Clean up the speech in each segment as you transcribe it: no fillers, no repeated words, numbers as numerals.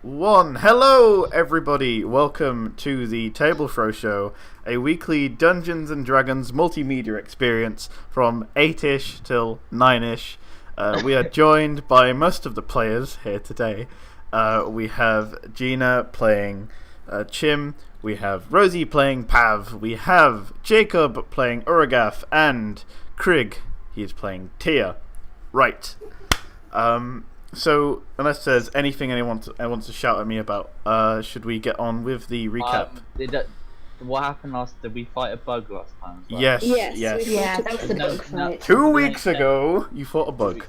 1. Hello, everybody. Welcome to the Table Throw Show, a weekly Dungeons and Dragons multimedia experience from 8-ish till 9-ish. We are joined by most of the players here today. We have Gina playing Chim, we have Rosie playing Pav, we have Jacob playing Uragaf, and Krig, he's playing Tia. Right. So, unless there's anything anyone wants to shout at me about, should we get on with the recap? What happened last? Did we fight a bug last time? Well? Yes. Yeah, that was the bug fight. 2 weeks ago, you fought a bug.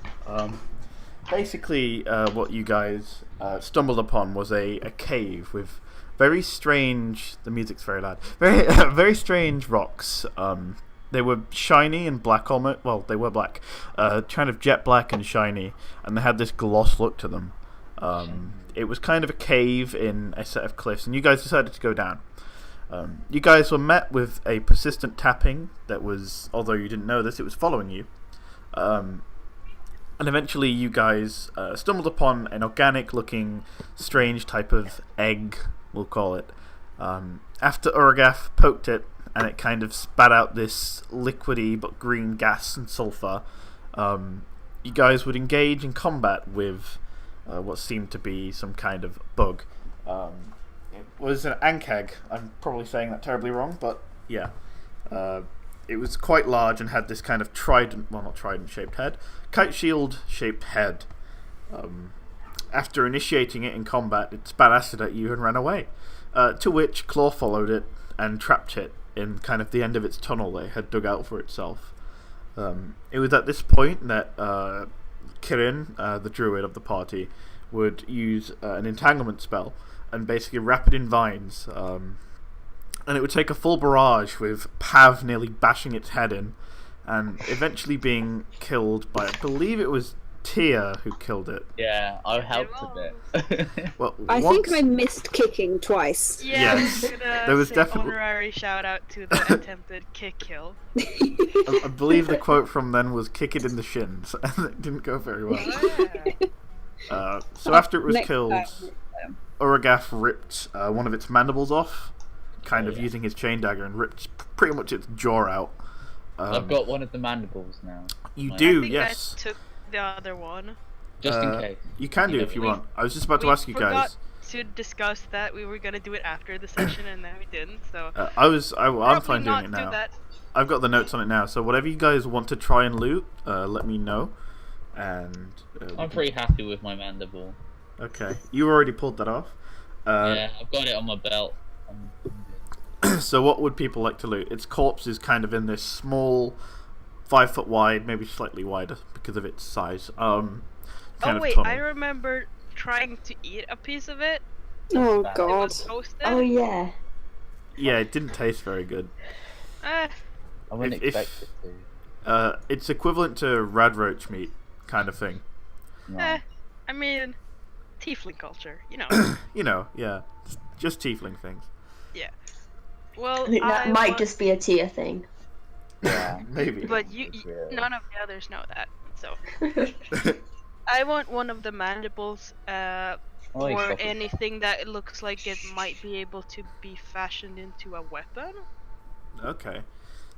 Basically, what you guys stumbled upon was a cave with very strange. The music's very loud. Very strange rocks. They were shiny and black almost. Well, they were black, kind of jet black and shiny, and they had this gloss look to them. It was kind of a cave in a set of cliffs, and you guys decided to go down. You guys were met with a persistent tapping that was, although you didn't know this, it was following you. And eventually you guys stumbled upon an organic-looking, strange type of egg, we'll call it. After Uragaf poked it, and it kind of spat out this liquidy but green gas and sulfur, you guys would engage in combat with what seemed to be some kind of bug. It was an ankag. I'm probably saying that terribly wrong, but yeah. It was quite large and had this kind of not trident-shaped head, kite shield-shaped head. After initiating it in combat, it spat acid at you and ran away, to which Claw followed it and trapped it in kind of the end of its tunnel they had dug out for itself. It was at this point that Kirin, the druid of the party, would use an entanglement spell and basically wrap it in vines. And it would take a full barrage with Pav nearly bashing its head in and eventually being killed by, I believe it was Tia who killed it. Yeah, I helped a bit. Well, I think I missed kicking twice. Yeah, Yes. there was definitely honorary shout out to the attempted kick kill. I believe the quote from then was "kick it in the shins," and it didn't go very well. So after it was killed, Uragaf ripped one of its mandibles off, kind of using his chain dagger, and ripped pretty much its jaw out. I've got one of the mandibles now. You I do, I think yes. I took the other one. Just in case. You can do if you want. I was just about to ask you guys. To discuss that, we were gonna do it after the session, and then we didn't. So I'm fine doing it do now. that. I've got the notes on it now. So whatever you guys want to try and loot, let me know. And I'm pretty happy with my mandible. Okay, you already pulled that off. Yeah, I've got it on my belt. So what would people like to loot? Its corpse is kind of in this small, 5 foot wide, maybe slightly wider because of its size. Oh wait, tunnel. I remember trying to eat a piece of it. Oh It god. was toasted. Oh yeah. Yeah, it didn't taste very good. Eh, I wouldn't If- expect it to. It's equivalent to radroach meat, kind of thing. No. I mean, tiefling culture, you know. You know, yeah, just tiefling things. Yeah. Well, I think that might just be a tier thing. Yeah. Maybe. But none of the others know that, so. I want one of the mandibles, Oh, or it's fucking- anything that looks like it might be able to be fashioned into a weapon. Okay.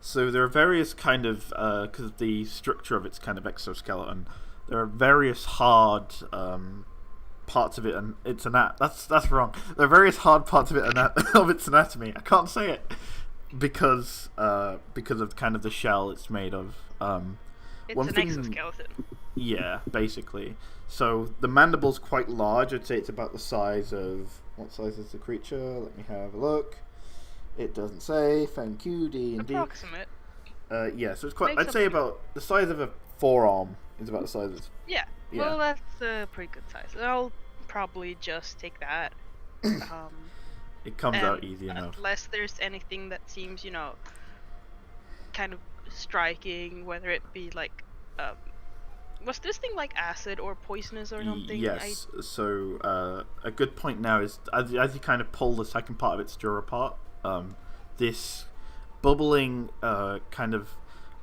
So there are various kind of, because of the structure of its kind of exoskeleton, there are various hard parts of it, and its that's wrong. There are various hard parts of it of its anatomy. I can't say it because of kind of the shell it's made of. It's One an thing- exoskeleton. Yeah, basically. So the mandible's quite large. I'd say it's about the size of, what size is the creature? Let me have a look. It doesn't say. Thank you, D&D. Approximate. Yeah, so it's quite. Makes I'd say up- about the size of a forearm is about the size of. Yeah. Yeah. Well, that's a pretty good size. I'll probably just take that. It comes out and easy enough. Unless there's anything that seems, kind of striking, whether it be like, was this thing like acid or poisonous or something? Yes. So a good point now is as you kind of pull the second part of its jaw apart, this bubbling kind of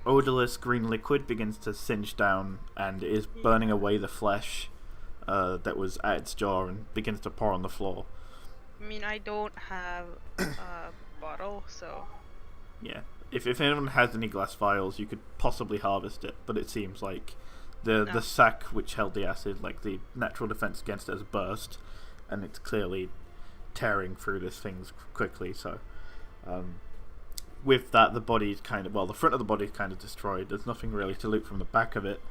odorless green liquid begins to singe down and is burning away the flesh that was at its jaw and begins to pour on the floor. I mean, I don't have a bottle, so Yeah. If anyone has any glass vials, you could possibly harvest it, but it seems like the sack which held the acid, like the natural defense against it, has burst, and it's clearly tearing through this thing quickly. So, with that, the body's kind of the front of the body is kind of destroyed. There's nothing really to loot from the back of it.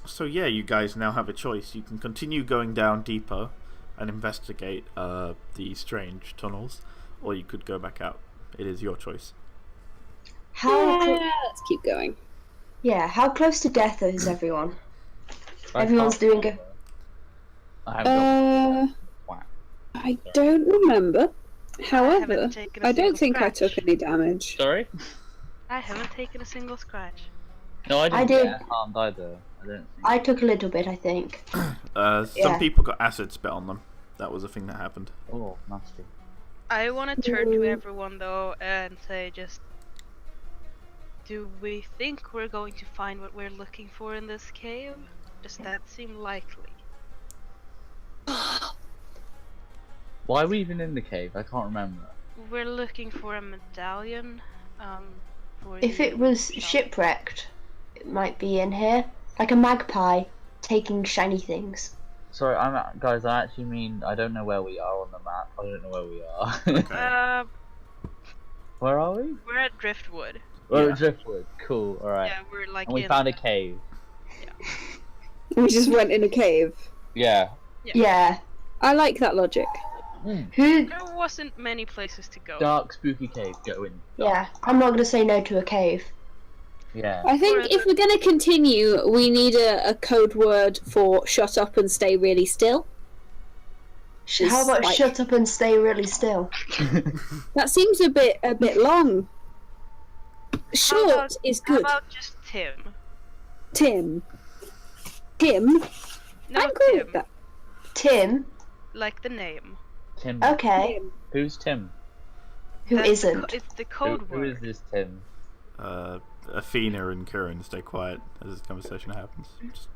So yeah, you guys now have a choice. You can continue going down deeper and investigate the strange tunnels, or you could go back out. It is your choice. Let's keep going. Yeah, how close to death is everyone? I Everyone's can't doing good. remember. I haven't got I don't remember. However, haven't taken a I don't single think I scratch. took any damage. Sorry? I haven't taken a single scratch. No, I didn't I did. get harmed either. I don't think. I took a little bit, I think. Some Yeah. people got acid spit on them. That was a thing that happened. Oh, nasty. I want to turn to everyone though and say, just, do we think we're going to find what we're looking for in this cave? Does that seem likely? Why are we even in the cave? I can't remember. We're looking for a medallion. For If the it was shop. shipwrecked, it might be in here. Like a magpie taking shiny things. Sorry, guys. I actually mean I don't know where we are on the map. I don't know where we are. Okay. Where are we? We're at Driftwood. Oh, Yeah. Driftwood. Cool. All right. Yeah, we're like And we in found a cave. We just went in a cave. Yeah. Yeah. I like that logic. Who? There wasn't many places to go. Dark, spooky cave. Go in. Yeah. I'm not gonna say no to a cave. Yeah. I think if we're going to continue, we need a code word for shut up and stay really still. How about like- shut up and stay really still? That seems a bit long. Short about- is How good. about just Tim? Tim. Tim? No, I'm cool Tim. with that. Tim? Like the name. Tim. Okay. Tim. Who's Tim? Who That's the isn't? it's the code Who word. is this Tim? Athena and Kieran stay quiet as this conversation happens. Just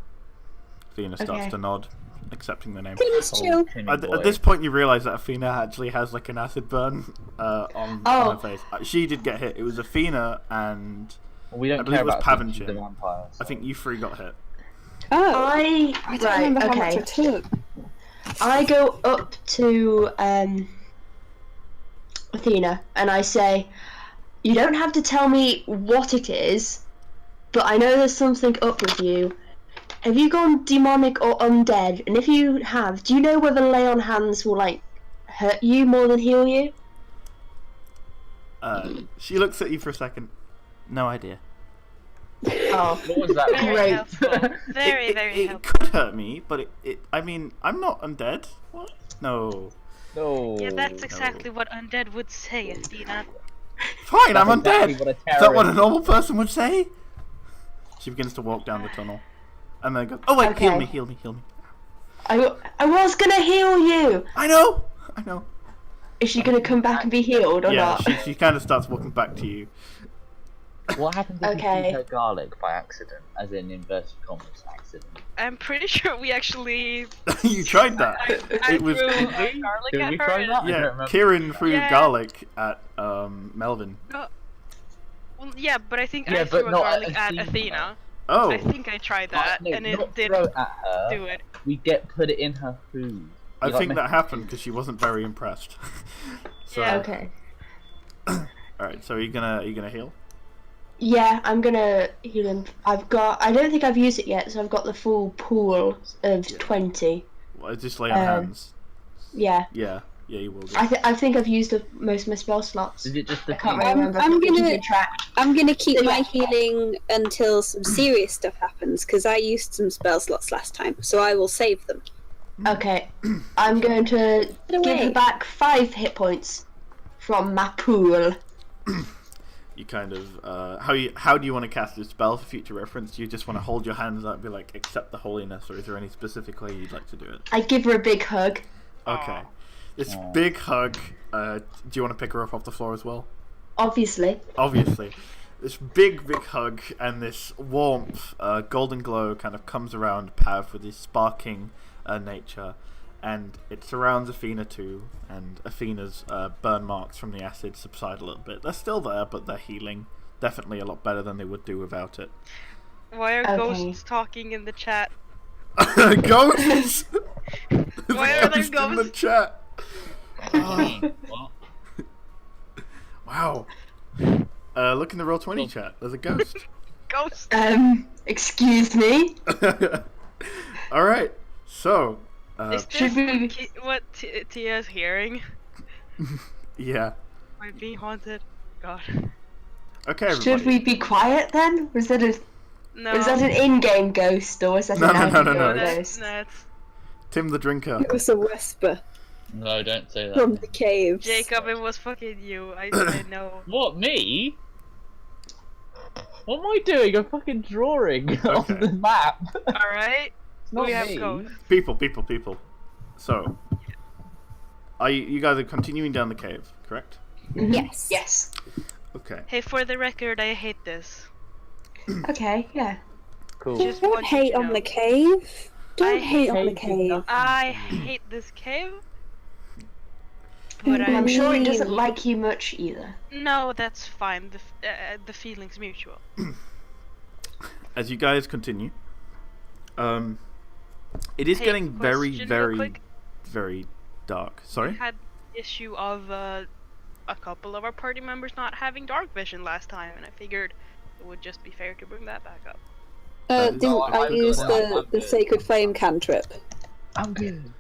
Athena starts Okay. to nod, accepting the name. Tim's chill. Timmy At boy. this point, you realise that Athena actually has like an acid burn on her face. She did get hit. It was Athena, and Well, we don't I believe care it was about Tim, Pavin she's the Chin. vampire. I think you three got hit. Oh, I I don't remember how much I took. I go up to Athena and I say, you don't have to tell me what it is, but I know there's something up with you. Have you gone demonic or undead? And if you have, do you know whether lay on hands will like hurt you more than heal you? She looks at you for a second. No idea. Oh, What was that? Very Great. helpful. Very, very it helpful. could hurt me, but I mean, I'm not undead. What? No. No. Yeah, that's exactly what undead would say, Athena. Fine, That's I'm exactly undead. what a Is that what a terrorist- normal person would say? She begins to walk down the tunnel, and then goes, "Oh wait, heal Okay. me, heal me, heal me." I was gonna heal you. I know. Is she gonna come back and be healed or Yeah, not? she kind of starts walking back to you. What happened if Okay. you eat her garlic by accident? As in inverted commas, accident. I'm pretty sure we actually. You tried that. I It was threw Did we? garlic Did at we her. try that? I don't yeah. remember. Kieran threw Yeah. garlic at Melvin. Well, yeah, but I think Yeah, I but threw a not at garlic at Athena. Athena. Oh, I think I tried that, No, and it not didn't throw at her. do it. We put it in her food. I We, like, think make- that happened because she wasn't very impressed. So, Yeah. Okay. all right. So are you gonna heal? Yeah, I'm gonna heal him. I don't think I've used it yet, so I've got the full pool of 20. Well, just lay on hands. Yeah. Yeah, you will. Do. I think I've used most of my spell slots. Is it just the I can't thing? really remember. I'm if it's gonna- keeping track. I'm going to keep my Yeah. healing until some serious stuff happens, because I used some spell slots last time, so I will save them. Okay, I'm going to Get give away. her back 5 hit points from my pool. You kind of how do you want to cast this spell for future reference? Do you just want to hold your hands out and be like, accept the holiness, or is there any specific way you'd like to do it? I give her a big hug. Okay, this Aw. big hug. Do you want to pick her up off the floor as well? Obviously. Obviously. this big hug and this warmth, golden glow kind of comes around Pav with this sparking nature, and it surrounds Athena too, and Athena's burn marks from the acid subside a little bit. They're still there, but they're healing. Definitely a lot better than they would do without it. Why are ghosts talking in the chat? Ghosts! Why are there Ghosts in the ghosts? chat? What? Wow. Look in the Roll20 chat. There's a ghost. Ghosts! Excuse me? Alright, so... Is should this we- what Tia's hearing? yeah. Am I being haunted? God. Okay, everybody. Should we be quiet then? Was that No. an in-game ghost, or was that No, an no, no, out-of-game no, that's, ghost? that's Tim the Drinker. It was a whisper No, don't say from that. the caves. Jacob, it was fucking you. I know. What, me? What am I doing? I'm fucking drawing on Okay. the map. Alright? Not We have me. ghosts. People. So, you guys are continuing down the cave, correct? Yes. Yes. Okay. Hey, for the record, I hate this. Okay, yeah. Cool. Just Don't want you hate to on know. the cave. Don't I hate on the hate cave. I hate this cave. But I'm sure it mean. doesn't like you much either. No, that's fine. The feeling's mutual. As you guys continue, it is Hey, getting very, question real very, quick. very dark. We Sorry? had issue of a couple of our party members not having dark vision last time, and I figured it would just be fair to bring that back up. That is- Didn't Oh, I I'm use good. the I'm good. sacred flame cantrip? I'm good.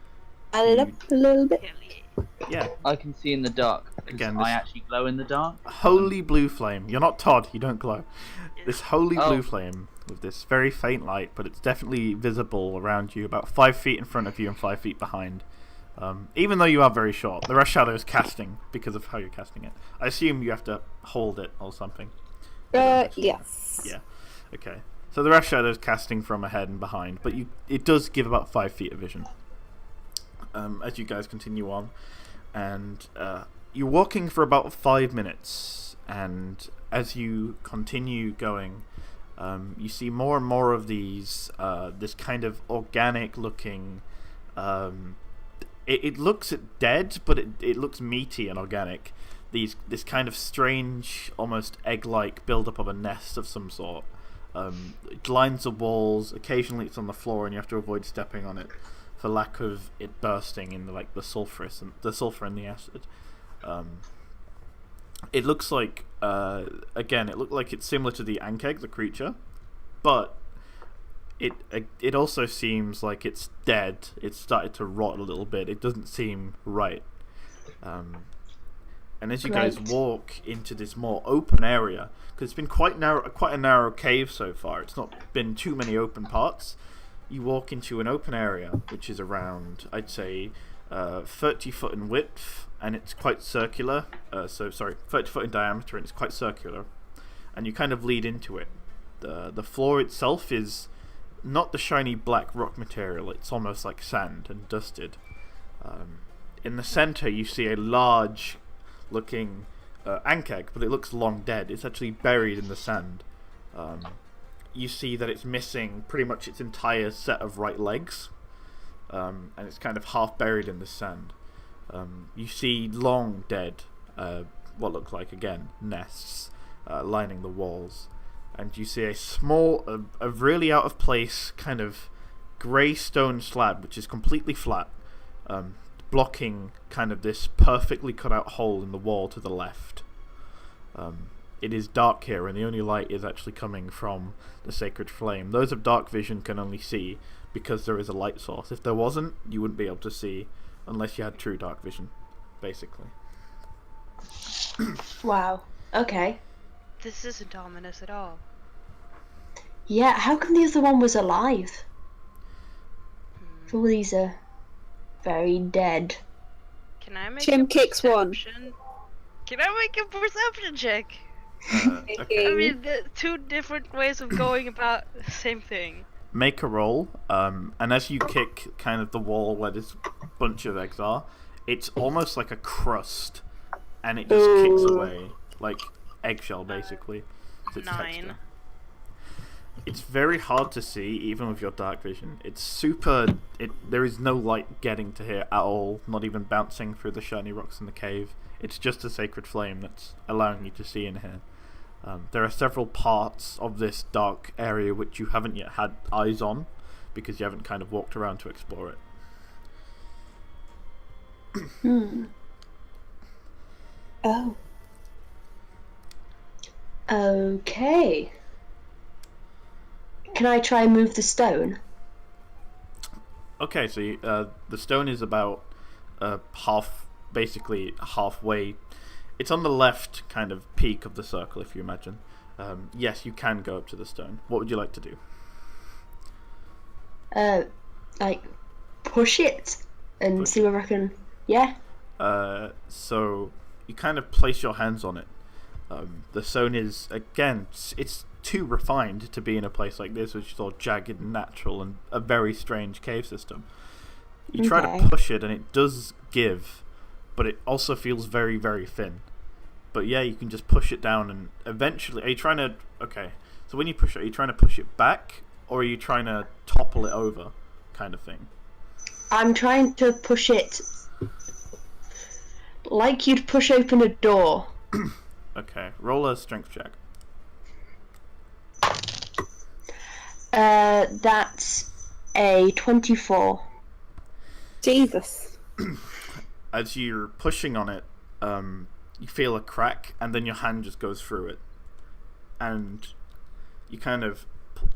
Add it up a little bit. Hell yeah. Yeah. I can see in the dark. 'Cause Again, I this- actually glow in the dark. Holy blue flame. You're not Todd, you don't glow. This holy Oh. blue flame with this very faint light, but it's definitely visible around you, about 5 feet in front of you and 5 feet behind. Even though you are very short, there are shadows casting because of how you're casting it. I assume you have to hold it or something. Yes. Yeah. Okay. So there are shadows casting from ahead and behind, but it does give about 5 feet of vision. As you guys continue on, and you're walking for about 5 minutes, and as you continue going, you see more and more of these this kind of organic looking. It looks dead, but it looks meaty and organic. This kind of strange, almost egg-like build-up of a nest of some sort. It lines the walls. Occasionally, it's on the floor, and you have to avoid stepping on it for lack of it bursting in the sulfur and the acid. It looks like again, it looked like it's similar to the Ankeg, the creature, but it also seems like it's dead. It's started to rot a little bit. It doesn't seem right. And as you guys Right. walk into this more open area, because it's been quite a narrow cave so far. It's not been too many open parts. You walk into an open area, which is around, I'd say, 30 foot in width, and it's quite circular. 30 foot in diameter, and it's quite circular. And you kind of lead into it. The floor itself is not the shiny black rock material. It's almost like sand and dusted. In the center, you see a large looking Ankeg, but it looks long dead. It's actually buried in the sand. You see that it's missing pretty much its entire set of right legs, and it's kind of half buried in the sand. You see long dead, what look like, again, nests lining the walls, and you see a really out of place kind of grey stone slab, which is completely flat, blocking kind of this perfectly cut out hole in the wall to the left. It is dark here, and the only light is actually coming from the sacred flame. Those of dark vision can only see because there is a light source. If there wasn't, you wouldn't be able to see unless you had true dark vision, basically. Wow. Okay. This isn't ominous at all. Yeah, how come the other one was alive? All these are very dead. Can I make Jim a kicks one. perception? Can I make a perception check? Okay. I mean, the two different ways of going about the same thing. Make a roll, and as you kick kind of the wall where this bunch of eggs are, it's almost like a crust, and it just kicks Ooh. away, like eggshell basically. Its 9. texture. It's very hard to see, even with your dark vision. It's super. There is no light getting to here at all, not even bouncing through the shiny rocks in the cave. It's just a sacred flame that's allowing you to see in here. There are several parts of this dark area which you haven't yet had eyes on, because you haven't kind of walked around to explore it. Oh. Okay. Can I try and move the stone? Okay, so the stone is about basically halfway. It's on the left kind of peak of the circle, if you imagine. Yes, you can go up to the stone. What would you like to do? Like, push it and see whether I can. Yeah. So you kind of place your hands on it. The stone is, again, it's too refined to be in a place like this, which is all jagged and natural and a very strange cave system. You try to push it and it does give, but it also feels very, very thin. But yeah, you can just push it down and eventually... Are you trying to... Okay, so when you push it, are you trying to push it back or are you trying to topple it over kind of thing? I'm trying to push it like you'd push open a door. Okay, roll a strength check. That's a 24. Jesus. As you're pushing on it, you feel a crack, and then your hand just goes through it. And you kind of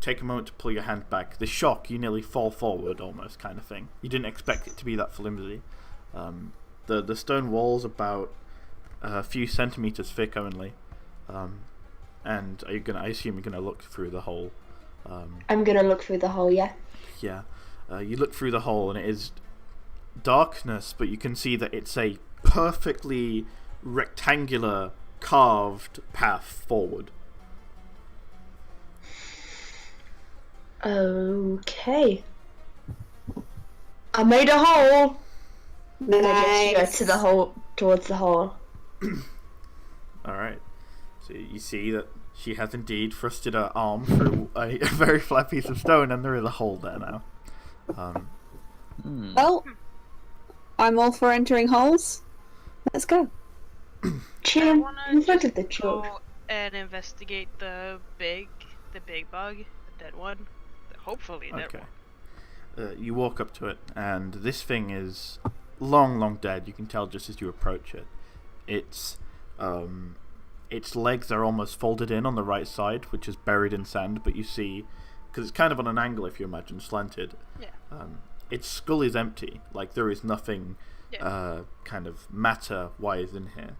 take a moment to pull your hand back. The shock, you nearly fall forward almost, kind of thing. You didn't expect it to be that flimsy. The stone wall's about a few centimeters thick only. And I assume you're gonna look through the hole. I'm gonna look through the hole, yeah. Yeah. You look through the hole and it is darkness, but you can see that it's a perfectly rectangular carved path forward. Okay. I made a hole. And I Nice. just go to the hole, towards the hole. Alright. So you see that she has indeed thrusted her arm through a very flat piece of stone, and there is a hole there now. Well, I'm all for entering holes. Let's go. I Chim, wanna in front just of the truck. go and investigate the big bug, the dead one. Hopefully that Okay. one. You walk up to it, and this thing is long dead. You can tell just as you approach it. Its legs are almost folded in on the right side, which is buried in sand, but you see, because it's kind of on an angle if you imagine, slanted. Yeah. Its skull is empty, like there is nothing Yeah. kind of matter-wise in here,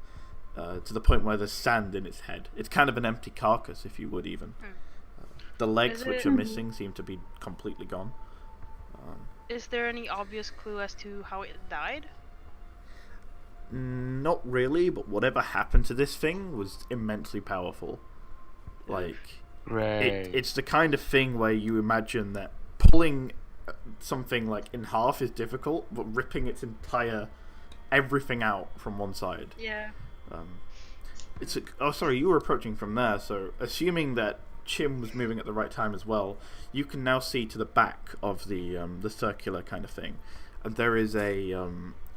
to the point where there's sand in its head. It's kind of an empty carcass, if you would even. The legs, Is which it- are missing, seem to be completely gone. Is there any obvious clue as to how it died? Not really, but whatever happened to this thing was immensely powerful. Like, it's the kind of thing where you imagine that pulling something like in half is difficult, but ripping its entire everything out from one side. Yeah. Oh, sorry, you were approaching from there, so assuming that Chim was moving at the right time as well, you can now see to the back of the circular kind of thing, and there is a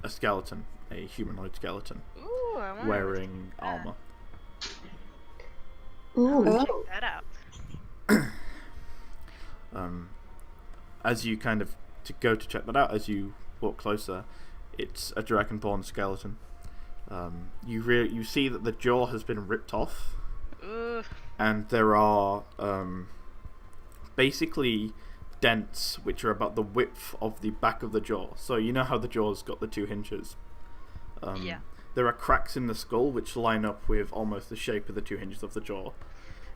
skeleton, a humanoid skeleton, Ooh, I want wearing armor. Ooh. Oh. check that out. As you kind of go to check that out, as you walk closer, it's a dragonborn skeleton. You see that the jaw has been ripped off, Ooh. and there are basically dents which are about the width of the back of the jaw. So you know how the jaw's got the two hinges. Yeah. There are cracks in the skull which line up with almost the shape of the two hinges of the jaw.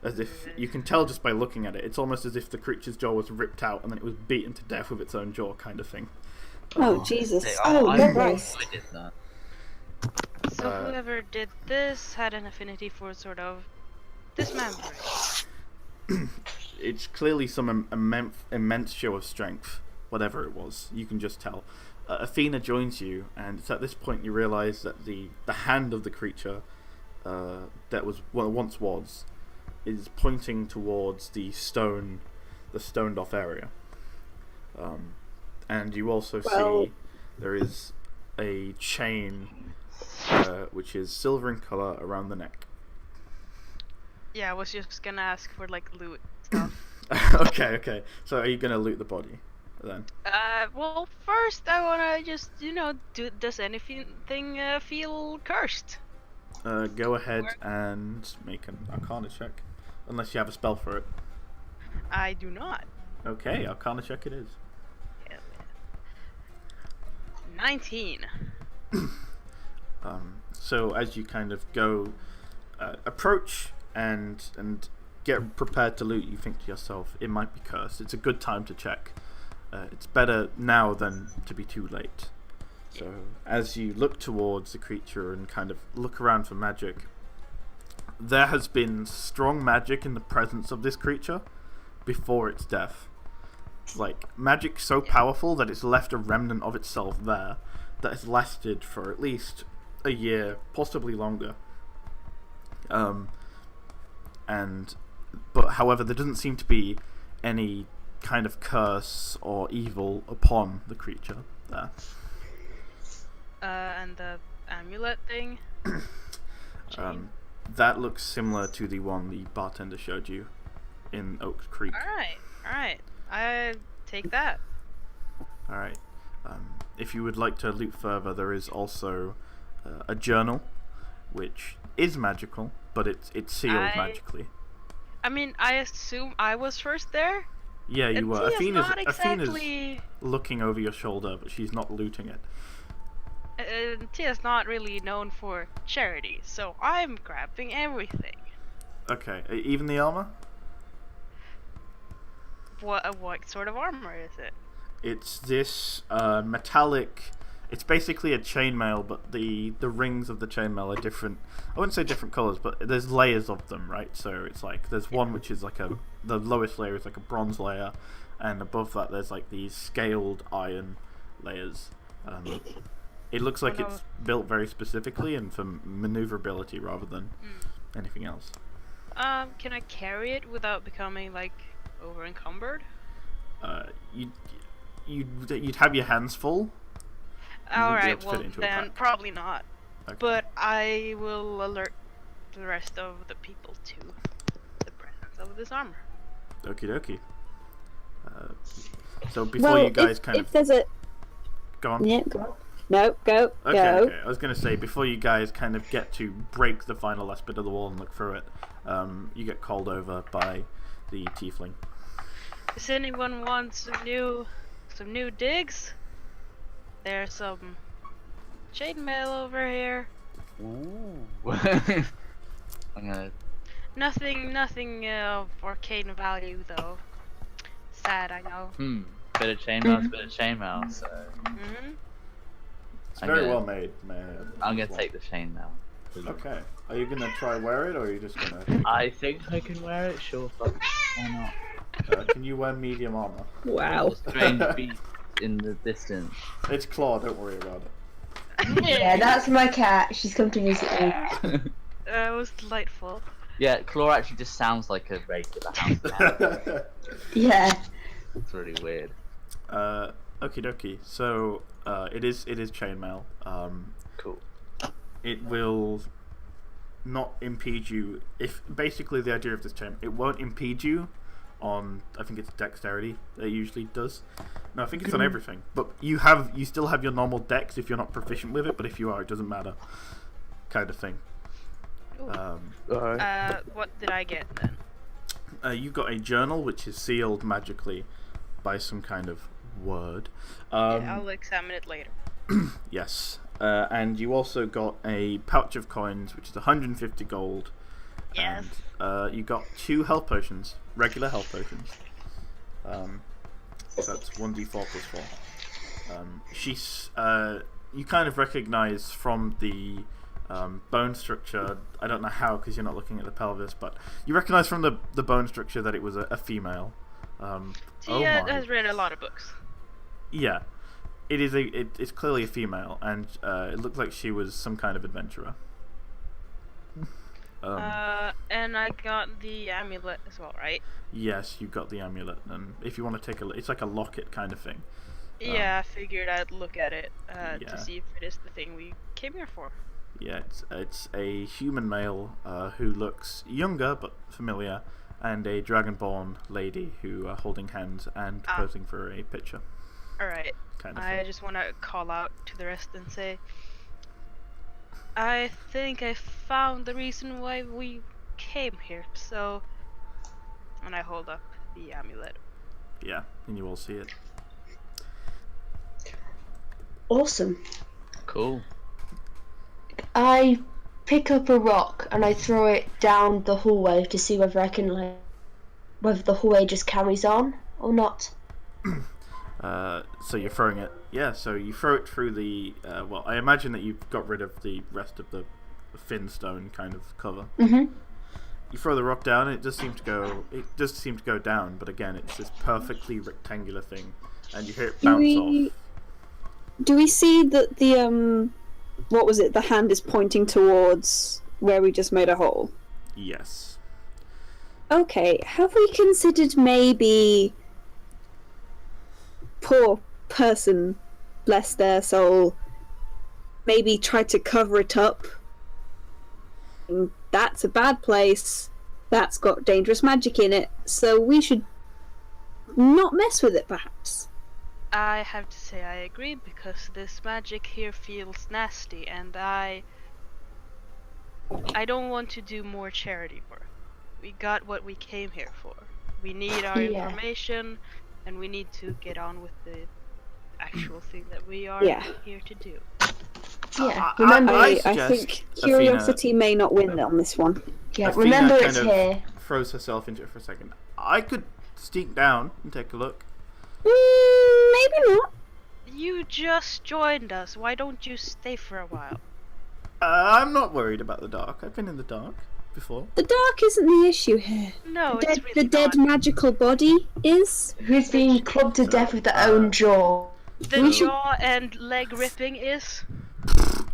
As if you can tell just by looking at it, it's almost as if the creature's jaw was ripped out and then it was beaten to death with its own jaw, kind of thing. Oh, Jesus. I Oh, Christ. did that. So whoever did this had an affinity for sort of dismembering. It's clearly some immense show of strength, whatever it was. You can just tell. Athena joins you, and it's at this point you realise that the hand of the creature that once was is pointing towards the stoned off area. And you also see there is a chain which is silver in color around the neck. Yeah, I was just gonna ask for like loot stuff. Okay. So are you gonna loot the body then? Well, first I wanna just, does anything feel cursed? Go ahead and make an Arcana check, unless you have a spell for it. I do not. Okay, Arcana check it is. Yeah. 19. So as you kind of go, approach and get prepared to loot, you think to yourself, it might be cursed. It's a good time to check. It's better now than to be too late. So as you look towards the creature and kind of look around for magic, there has been strong magic in the presence of this creature before its death. Like, magic so powerful that it's left a remnant of itself there that has lasted for at least a year, possibly longer. But however, there doesn't seem to be any kind of curse or evil upon the creature there. And the amulet thing? That looks similar to the one the bartender showed you in Oak Creek. Alright. I take that. Alright. If you would like to loot further, there is also a journal, which is magical, but it's sealed magically. I mean, I assume I was first there? Yeah, you were. Athena's looking over your shoulder, but she's not looting it. Tia's not really known for charity, so I'm grabbing everything. Okay, even the armor? What sort of armor is it? It's this metallic. It's basically a chainmail, but the rings of the chainmail are different. I wouldn't say different colors, but there's layers of them, right? So it's like there's one which is like the lowest layer is like a bronze layer, and above that there's like these scaled iron layers. It looks like it's built very specifically and for maneuverability rather than anything else. Can I carry it without becoming like over encumbered? You'd have your hands full. Alright, well then probably not. Okay. But I will alert the rest of the people to the presence of this armor. Okie dokie. So before you guys if there's a... Go on. Yeah, go on. No, go. Okay. I was going to say, before you guys kind of get to break the final last bit of the wall and look through it, you get called over by the tiefling. Does anyone want some new digs? There's some chainmail over here. Ooh. I'm gonna... Nothing of arcane value though. Sad, I know. Bit of chainmail, bit of chainmail. So. It's very well made, man. I'm gonna take the chainmail. Okay. Are you gonna try wear it, or are you just gonna? I think I can wear it. Sure, fuck. Why not? Can you wear medium armor? Wow. Strange beast in the distance. It's Claw. Don't worry about it. Yeah, that's my cat. She's come to visit me. It was delightful. Yeah, Claw actually just sounds like a regular house cat. Yeah. It's really weird. Okie dokie. So it is chainmail. Cool. It will not impede you. If basically the idea of this chain, it won't impede you on. I think it's dexterity that it usually does. No, I think it's on everything. But you still have your normal dex if you're not proficient with it. But if you are, it doesn't matter. Kind of thing. What did I get then? You got a journal which is sealed magically by some kind of word. Yeah, I'll examine it later. Yes. And you also got a pouch of coins, which is 150 gold. Yes. And you got 2 health potions, regular health potions. That's 1d4 plus 4. She's you kind of recognize from the bone structure. I don't know how, because you're not looking at the pelvis, but you recognize from the bone structure that it was a female. Tia has read a lot of books. Yeah, it's clearly a female, and it looked like she was some kind of adventurer. And I got the amulet as well, right? Yes, you got the amulet, and if you want to take a look, it's like a locket kind of thing. Yeah, I figured I'd look at it yeah. to see if it is the thing we came here for. Yeah, it's a human male who looks younger but familiar, and a dragonborn lady who are holding hands and posing for a picture. Alright, Kind of I thing. just want to call out to the rest and say, I think I found the reason why we came here, so... And I hold up the amulet. Yeah, and you all see it. Awesome. Cool. I pick up a rock and I throw it down the hallway to see whether I can, like, whether the hallway just carries on or not. So you're throwing it. Yeah, so you throw it through the. Well, I imagine that you've got rid of the rest of the thin stone kind of cover. Mhm. You throw the rock down, and it does seem to go. It does seem to go down, but again, it's this perfectly rectangular thing, and you hear it bounce off. Do we see that the what was it? The hand is pointing towards where we just made a hole. Yes. Okay, have we considered maybe poor person, bless their soul, maybe try to cover it up? And that's a bad place. That's got dangerous magic in it, so we should not mess with it, perhaps. I have to say I agree, because this magic here feels nasty, and I don't want to do more charity work. We got what we came here for. We need our Yeah. information, and we need to get on with the actual thing that we are Yeah. here to do. Yeah. I Remember, I suggest think curiosity may not win on this one. yeah. Athena Remember, kind it's of here. throws herself into it for a second. I could sneak down and take a look. Maybe not. You just joined us. Why don't you stay for a while? I'm not worried about the dark. I've been in the dark before. The dark isn't the issue here. No, The it's dead, really the dead not. magical body is. Who's being clubbed to death with their own jaw? The jaw and leg ripping is.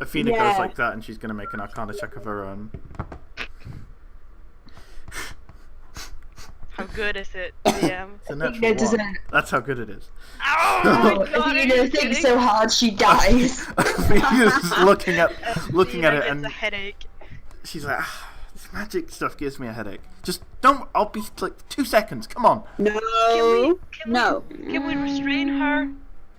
Athena Yeah. goes like that, and she's going to make an Arcana check of her own. How good is it, DM? It's a natural Athena doesn't. one. That's how good it is. Oh Oh, my god! are Athena you thinks kidding? so hard she dies. Athena's just looking at Athena it, gets and a headache. she's like, this magic stuff gives me a headache. Just don't. I'll be like 2 seconds. Come on. No. No. Can we restrain her?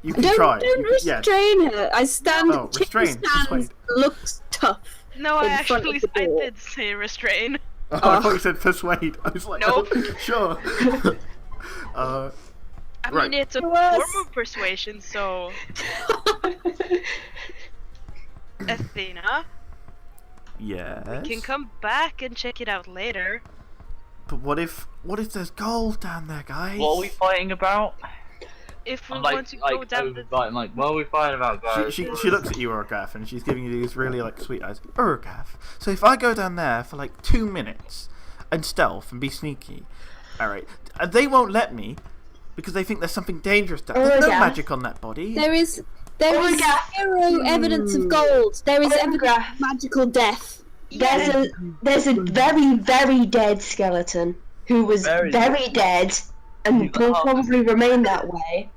You can Don't, try. don't You can- yes. restrain her. I stand. No, Chip restrain, stands, persuade. looks tough. No, I In front of actually the door. did say restrain. Oh, I thought you said persuade. I was like, Nope. sure. I Right. mean, it's a Yes. form of persuasion, so Athena Yes. can come back and check it out later. But what if there's gold down there, guys? What are we fighting about? If we I'm want to go down the overbiting, like, what are we fighting about, guys? She looks at you, Urgath, and she's giving you these really like sweet eyes. Urgath. So if I go down there for like 2 minutes and stealth and be sneaky, all right, they won't let me because they think there's something dangerous down there. There's no Urgath. magic on that body. There is Orga- zero evidence of gold. There is evidence Orga- of magical death. There's a very, very dead skeleton who was Very very dead and will probably remain that way.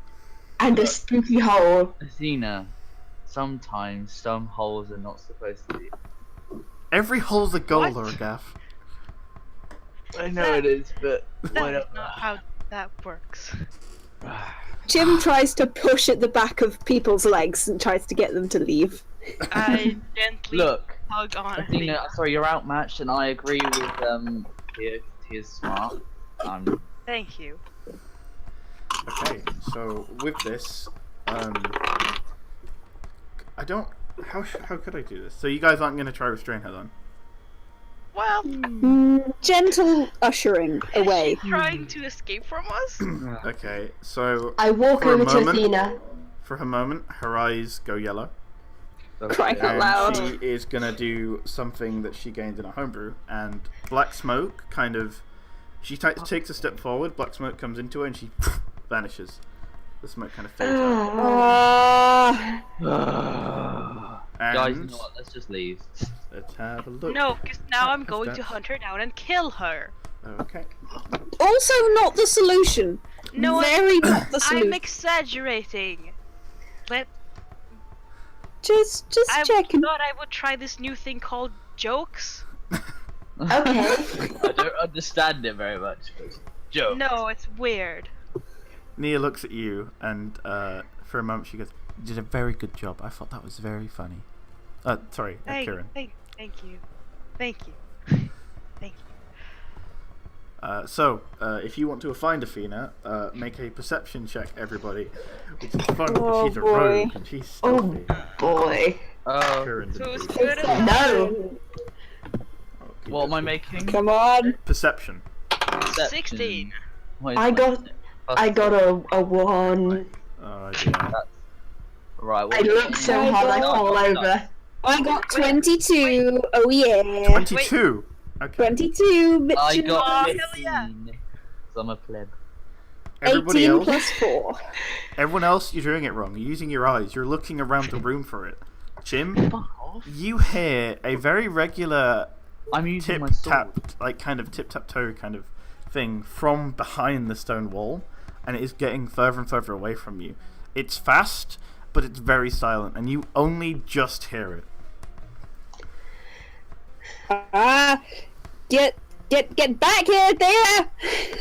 And a spooky hole. Athena, sometimes some holes are not supposed to be. Every hole's a goal, What? Urgath. I know it is, but That whatever. is not how that works. Jim tries to push at the back of people's legs and tries to get them to leave. I gently Look, hug on Athena, Athena. sorry, you're outmatched, and I agree with Tia's smart. Thank you. Okay, so with this, I don't. How could I do this? So you guys aren't going to try restrain her then? Well, Gentle ushering is away. she trying to escape from us? Okay, so I walk For a over to moment. Athena. for a moment, her eyes go yellow. Crying out And loud. she is gonna do something that she gained in a homebrew, and black smoke kind of. She takes a step forward. Black smoke comes into her, and she vanishes. The smoke kind of fades out, Ah, Guys, you And know what? Let's just leave. let's have a look. No, because now I'm at going to stats. hunt her down and kill her. Okay. Also, not the solution. No, Very not the I'm solution. exaggerating. But Just I checking. thought I would try this new thing called jokes. Okay. I don't understand it very much. But joke. No, it's weird. Nia looks at you, and for a moment she goes, "You did a very good job. I thought that was very funny." Sorry, Thank Kieran. you. Thank you. Thank you. So, if you want to find Athena, make a perception check, everybody. Which is fun because Oh, she's a boy. rogue and she's stealthy. Boy. Oh, Kieran didn't Who's do good that. at No. Oh, keep what it. am I making? Come on. Perception. Perception. 16. What is I my- got I got a 1. Oh yeah. Right. I looked so hard I fall over. I got 22. Oh yeah. 22. Okay. 22. I bitches. got hell 15. yeah. So I'm a pleb. Everybody 18 else. plus 4. Everyone else, you're doing it wrong. You're using your eyes. You're looking around the room for it. Jim, Fuck off. you hear a very regular I'm using tip my sword. tap, like kind of tip tap toe kind of thing from behind the stone wall, and it is getting further and further away from you. It's fast, but it's very silent, and you only just hear it. Get back here, there!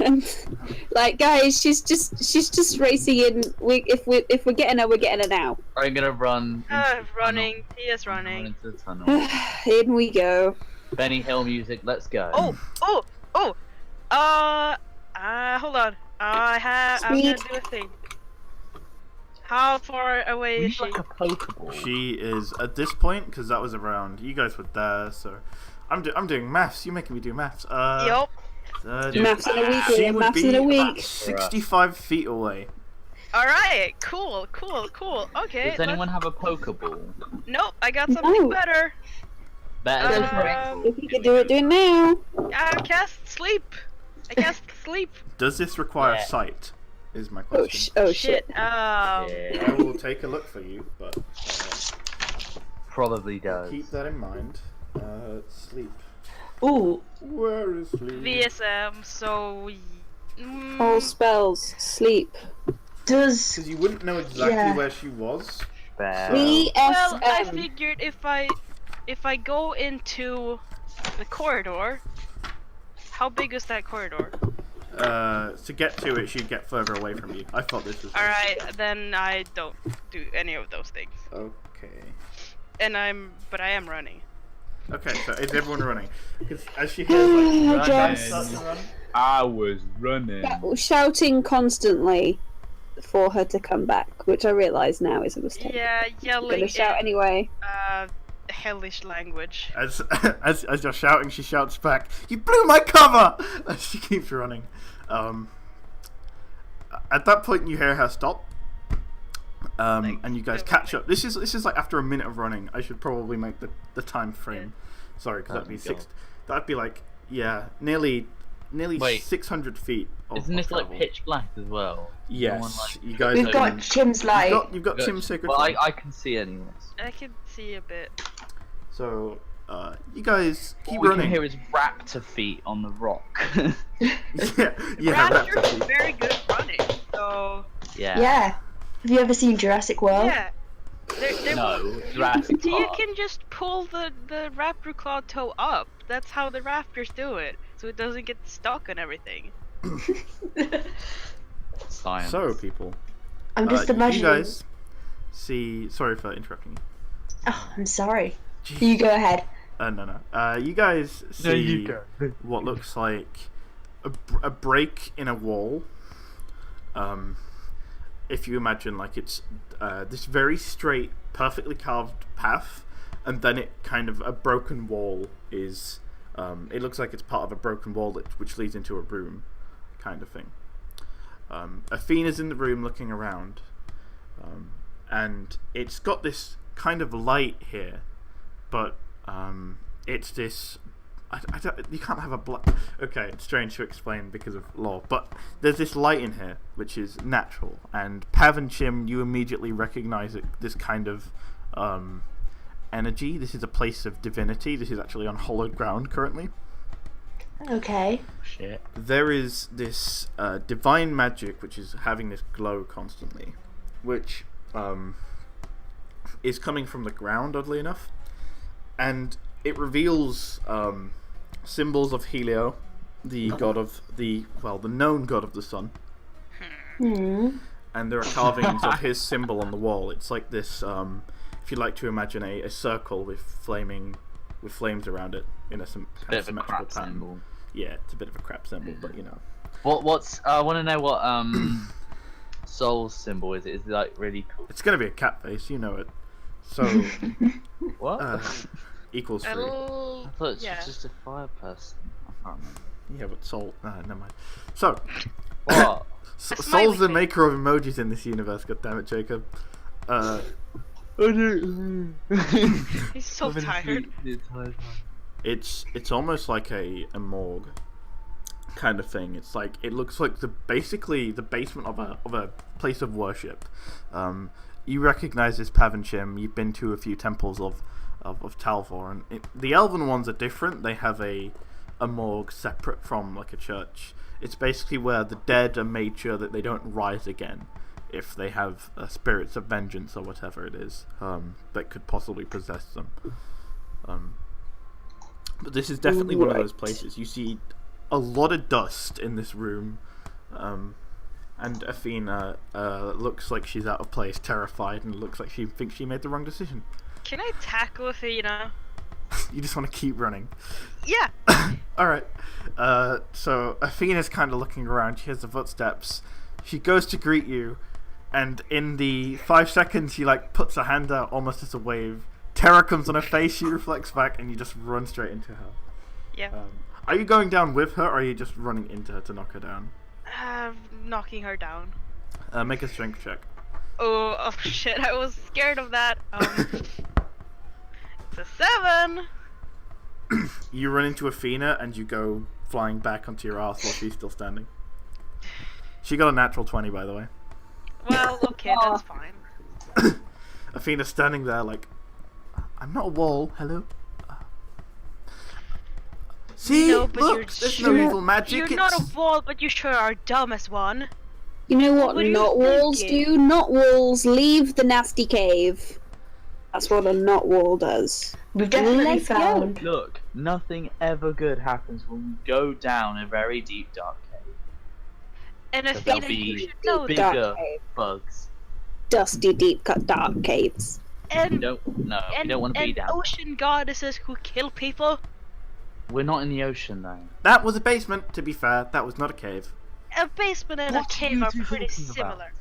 And, like, guys, she's just racing in. If we're getting her, we're getting her now. I'm gonna run. into the Running. tunnel. He is Run running. into the tunnel. In we go. Benny Hill music. Let's go. Oh. Hold on. I'm gonna Speed. do a thing. How far away We is need she? like a Pokeball. She is at this point because that was around. You guys were there, so I'm doing maths. You're making me do maths. Yup. Maths in a week, She Liam, would maths be in a about week. 65 feet away. Alright. Cool. Okay. Does anyone have a Pokeball? Nope. I got something No. better. Better than Um, If you could do it now. I cast sleep. Does this require Yeah. sight? Is my Oh, question. shit. Yeah, I will take a look for you, but probably does. keep that in mind. Sleep. Ooh. Where is sleep? VSM. So. All spells. Sleep. Does Because you wouldn't know exactly Yeah. where she was. Bear. Well, I VSM. figured if I go into the corridor, how big is that corridor? To get to it, she'd get further away from you. I thought this was. Alright, then I don't do any of those things. Okay. But I am running. Okay, so is everyone running? Because as she hears like, I guess. starts to run, I was running. Shouting constantly for her to come back, which I realise now is a mistake. Yeah, I'm yelling gonna shout in, anyway. hellish language. as you're shouting, she shouts back, "You blew my cover!" As she keeps running. At that point, you hear her stop. And you guys catch up. This is like after a minute of running. I should probably make the time frame. Sorry, because that'd be Oh, God. That'd be like nearly Wait. 600 feet. Isn't this like travel. pitch black as well? Yes, No one, like- you guys. we've got Chim's light? You've got Tim's sacred. Well, Flame. I can see anyways. I can see a bit. So, you guys keep All we running. can hear is raptor feet on the rock. yeah, Raptors raptor. are very good at running, so yeah. Yeah. Have you ever seen Jurassic World? yeah. They're No, Jurassic You Park. can just pull the raptor claw toe up. That's how the raptors do it, so it doesn't get stuck on everything. Science. So, people, I'm just you imagining. guys see. Sorry for interrupting you. Oh, I'm sorry. Jeez. You go ahead. No. You guys see what looks like a break in a wall. If you imagine, like it's this very straight, perfectly carved path, and then it kind of a broken wall is. It looks like it's part of a broken wall which leads into a room, kind of thing. Athena's in the room looking around, and it's got this kind of light here, but it's this. I don't, you can't have a black. Okay, it's strange to explain because of law, but there's this light in here which is natural, and Pav and Chim, you immediately recognize it. This kind of energy. This is a place of divinity. This is actually on hallowed ground currently. Okay. Shit. There is this divine magic which is having this glow constantly, which is coming from the ground, oddly enough, and it reveals symbols of Helio, the god of the known god of the sun. And there are carvings of his symbol on the wall. It's like this, if you like to imagine a circle with flames around it in a kind of symmetrical pattern. Symbol. Yeah, it's a bit of a crap symbol, but you know. What's I want to know what Soul's symbol is. Is it like really cool? It's gonna be a cat face, you know it. So What? equals 3. I thought it's Yeah. just a fire person. I can't remember. Yeah, but Soul. Never mind. So What? A Soul's the smiley maker of emojis in this universe. God damn it, Jacob. He's so tired. It's almost like a morgue kind of thing. It's like it looks like basically the basement of a place of worship. You recognize this Pavanchim. You've been to a few temples of Talvor, and the elven ones are different. They have a morgue separate from like a church. It's basically where the dead are made sure that they don't rise again if they have spirits of vengeance or whatever it is that could possibly possess them. But this is definitely one of those places. You see a lot of dust in this room, and Athena looks like she's out of place, terrified, and looks like she thinks she made the wrong decision. Can I tackle Athena? You just want to keep running. Yeah. Alright. So Athena's kind of looking around. She hears the footsteps. She goes to greet you, and in the 5 seconds she like puts her hand out almost as a wave. Terror comes on her face. She reflects back, and you just run straight into her. Yeah. Are you going down with her, or are you just running into her to knock her down? Knocking her down. Make a strength check. Oh shit! I was scared of that. It's a 7. You run into Athena, and you go flying back onto your ass while she's still standing. She got a natural 20, by the way. Well, okay, that's fine. Athena's standing there like, I'm not a wall, hello? See? No, but Look, there's no evil magic. You're not a wall, but you sure are dumb as one. You know what What are you not walls thinking? do? Not walls leave the nasty cave. That's what a not wall does. We've definitely Let's go. found. Look, nothing ever good happens when we go down a very deep dark cave. And But Athena, there'll you be should know that. bigger Dark cave. bugs. Dusty, deep cut dark caves. We And don't want to be down. ocean goddesses who kill people. We're not in the ocean though. That was a basement, to be fair. That was not a cave. A basement and What a are cave you are two pretty talking about?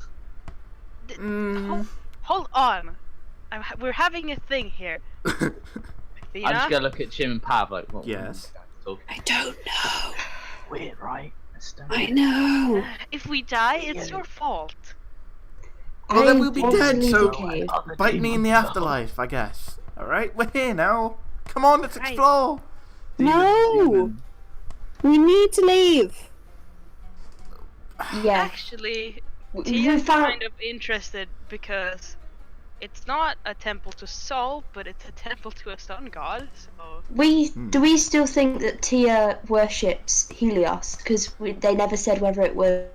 similar. Hold on. We're having a thing here. I'm Athena? just gonna look at Jim and Pav like, what? Yes. I don't know. Weird, right? Let's don't- I know. If we die, it's your fault. Well, then I'm we'll be going to dead, leave so the cave. bite me in the afterlife, I guess. Alright, we're here now. Come on, let's Right. explore. No! We need to leave. Yeah. Actually, We Tia's found. kind of interested because it's not a temple to Sol, but it's a temple to a sun god. So Do we still think that Tia worships Helios? Because they never said whether it was.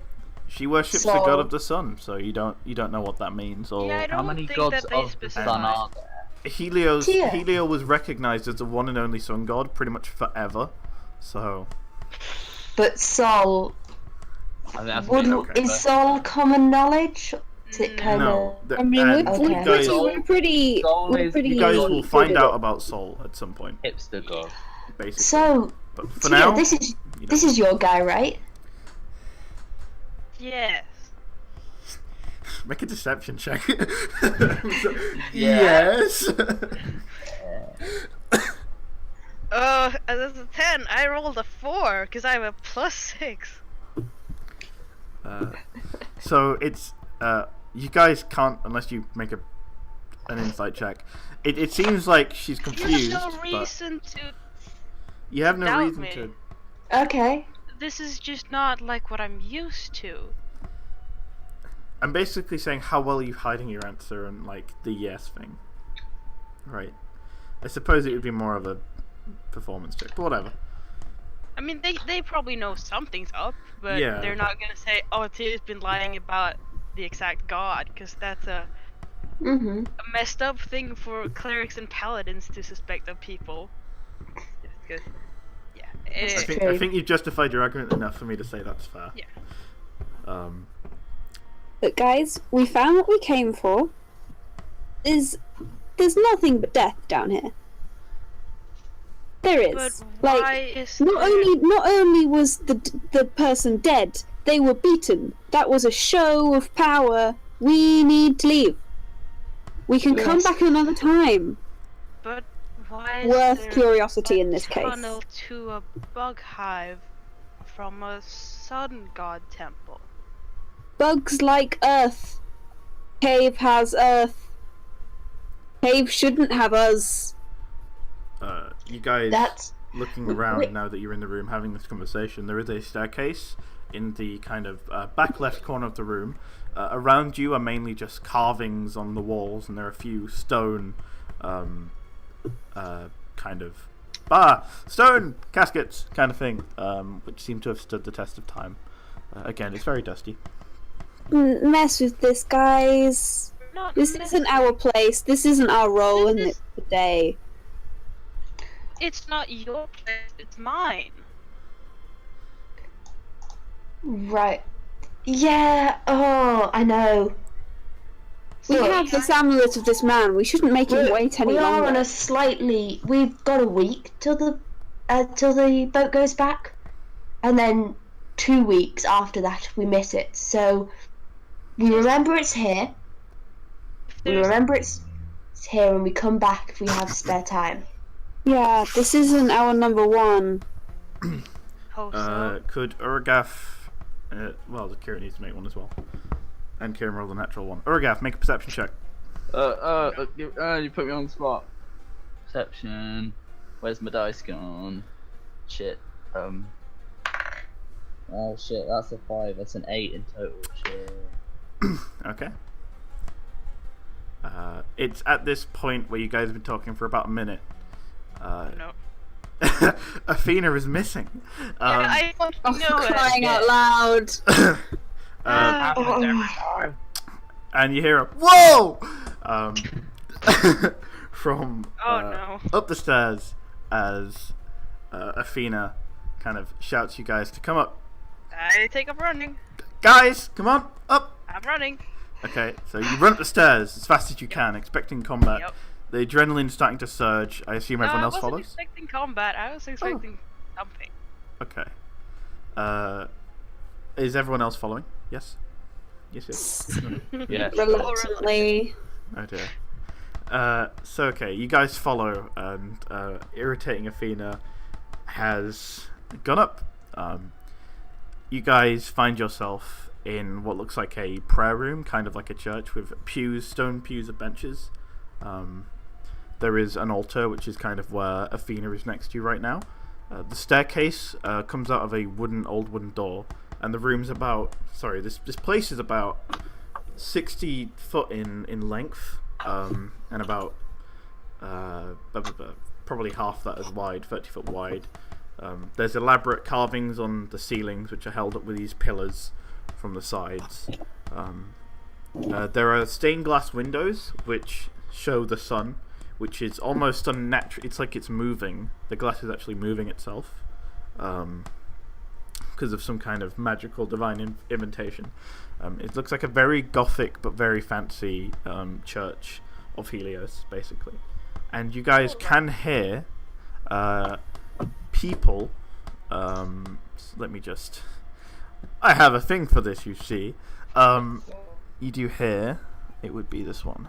She worships the So- god of the sun, so you don't know what that means. Or yeah, I don't How many think gods that they of the specified. sun are there? Helio Tia. was recognized as the one and only sun god pretty much forever. So But Sol. I think that's Would, okay, is Sol common knowledge? Is it No. kind no, of. I mean, and Okay. we're pretty. Soul We're is- pretty. you guys will You find good out at- about Soul at some point, hipster god. basically. So, but for Tia, now, this is you this know. is your guy, right? Yes. Make a deception check. Yeah. Yes. That's a 10. I rolled a 4 because I have a +6. So it's you guys can't unless you make an insight check. It seems like she's You confused, have no but reason to. you have no doubt reason me. to. Okay. This is just not like what I'm used to. I'm basically saying how well are you hiding your answer and like the yes thing, right? I suppose it would be more of a performance check, but whatever. I mean, they probably know something's up, but Yeah. they're not gonna say, "Oh, Tita's been lying about the exact god," because that's a messed up thing for clerics and paladins to suspect of people. Because, yeah, I think you've justified your argument enough for me to say that's fair. Yeah. But guys, we found what we came for. There's nothing but death down here. There is. But why is not only was the person dead, they were beaten. That was a show of power. We need to leave. We can come back another time. But why is Worth there curiosity a in this case. tunnel to a bug hive from a sun god temple? Bugs like Earth. Cave has Earth. Cave shouldn't have us. You guys That's... looking around now that you're in the room having this conversation, there is a staircase in the kind of back left corner of the room. Around you are mainly just carvings on the walls, and there are a few stone stone caskets kind of thing, which seem to have stood the test of time. Again, it's very dusty. Mess with this, guys. This isn't our place. This isn't our role in it today. It's not your place, it's mine. Right. Yeah, oh, I know. We have this amulet of this man. We shouldn't make him wait any we longer. are on a slightly... We've got a week till the boat goes back. And then 2 weeks after that, we miss it. So, we remember it's here. We remember it's here when we come back if we have spare time. Yeah, this isn't our number one. Hope so. Could Urgaf... well, Kieran needs to make one as well. And Kieran rolled a natural one. Urgaf, make a perception check. You put me on the spot. Perception. Where's my dice gone? Shit. Oh shit, that's a 5. That's an 8 in total. Shit. Okay. It's at this point where you guys have been talking for about a minute. No. Athena is missing. I want to know Crying it. out loud. And you hear a whoa from no. up the stairs as Athena kind of shouts you guys to come up. I take up running. Guys, come on, up. I'm running. Okay, so you run up the stairs as fast as you can, expecting combat. Yep. The adrenaline's starting to surge. I assume everyone else I wasn't follows? expecting combat. I was expecting something. Okay. Is everyone else following? Yes? Yes. Yeah. Reluctantly. Oh dear. So okay, you guys follow, and irritating Athena has gone up. You guys find yourself in what looks like a prayer room, kind of like a church, with pews, stone pews and benches. There is an altar, which is kind of where Athena is next to you right now. The staircase comes out of a old wooden door, and the room's about... Sorry, this place is about 60 foot in length, and about probably half that as wide, 30 foot wide. There's elaborate carvings on the ceilings, which are held up with these pillars from the sides. There are stained glass windows, which show the sun, which is almost unnatural. It's like it's moving. The glass is actually moving itself because of some kind of magical divine invitation. It looks like a very gothic but very fancy church of Helios, basically. And you guys can hear people. Let me just... I have a thing for this, you see. You do hear... It would be this one.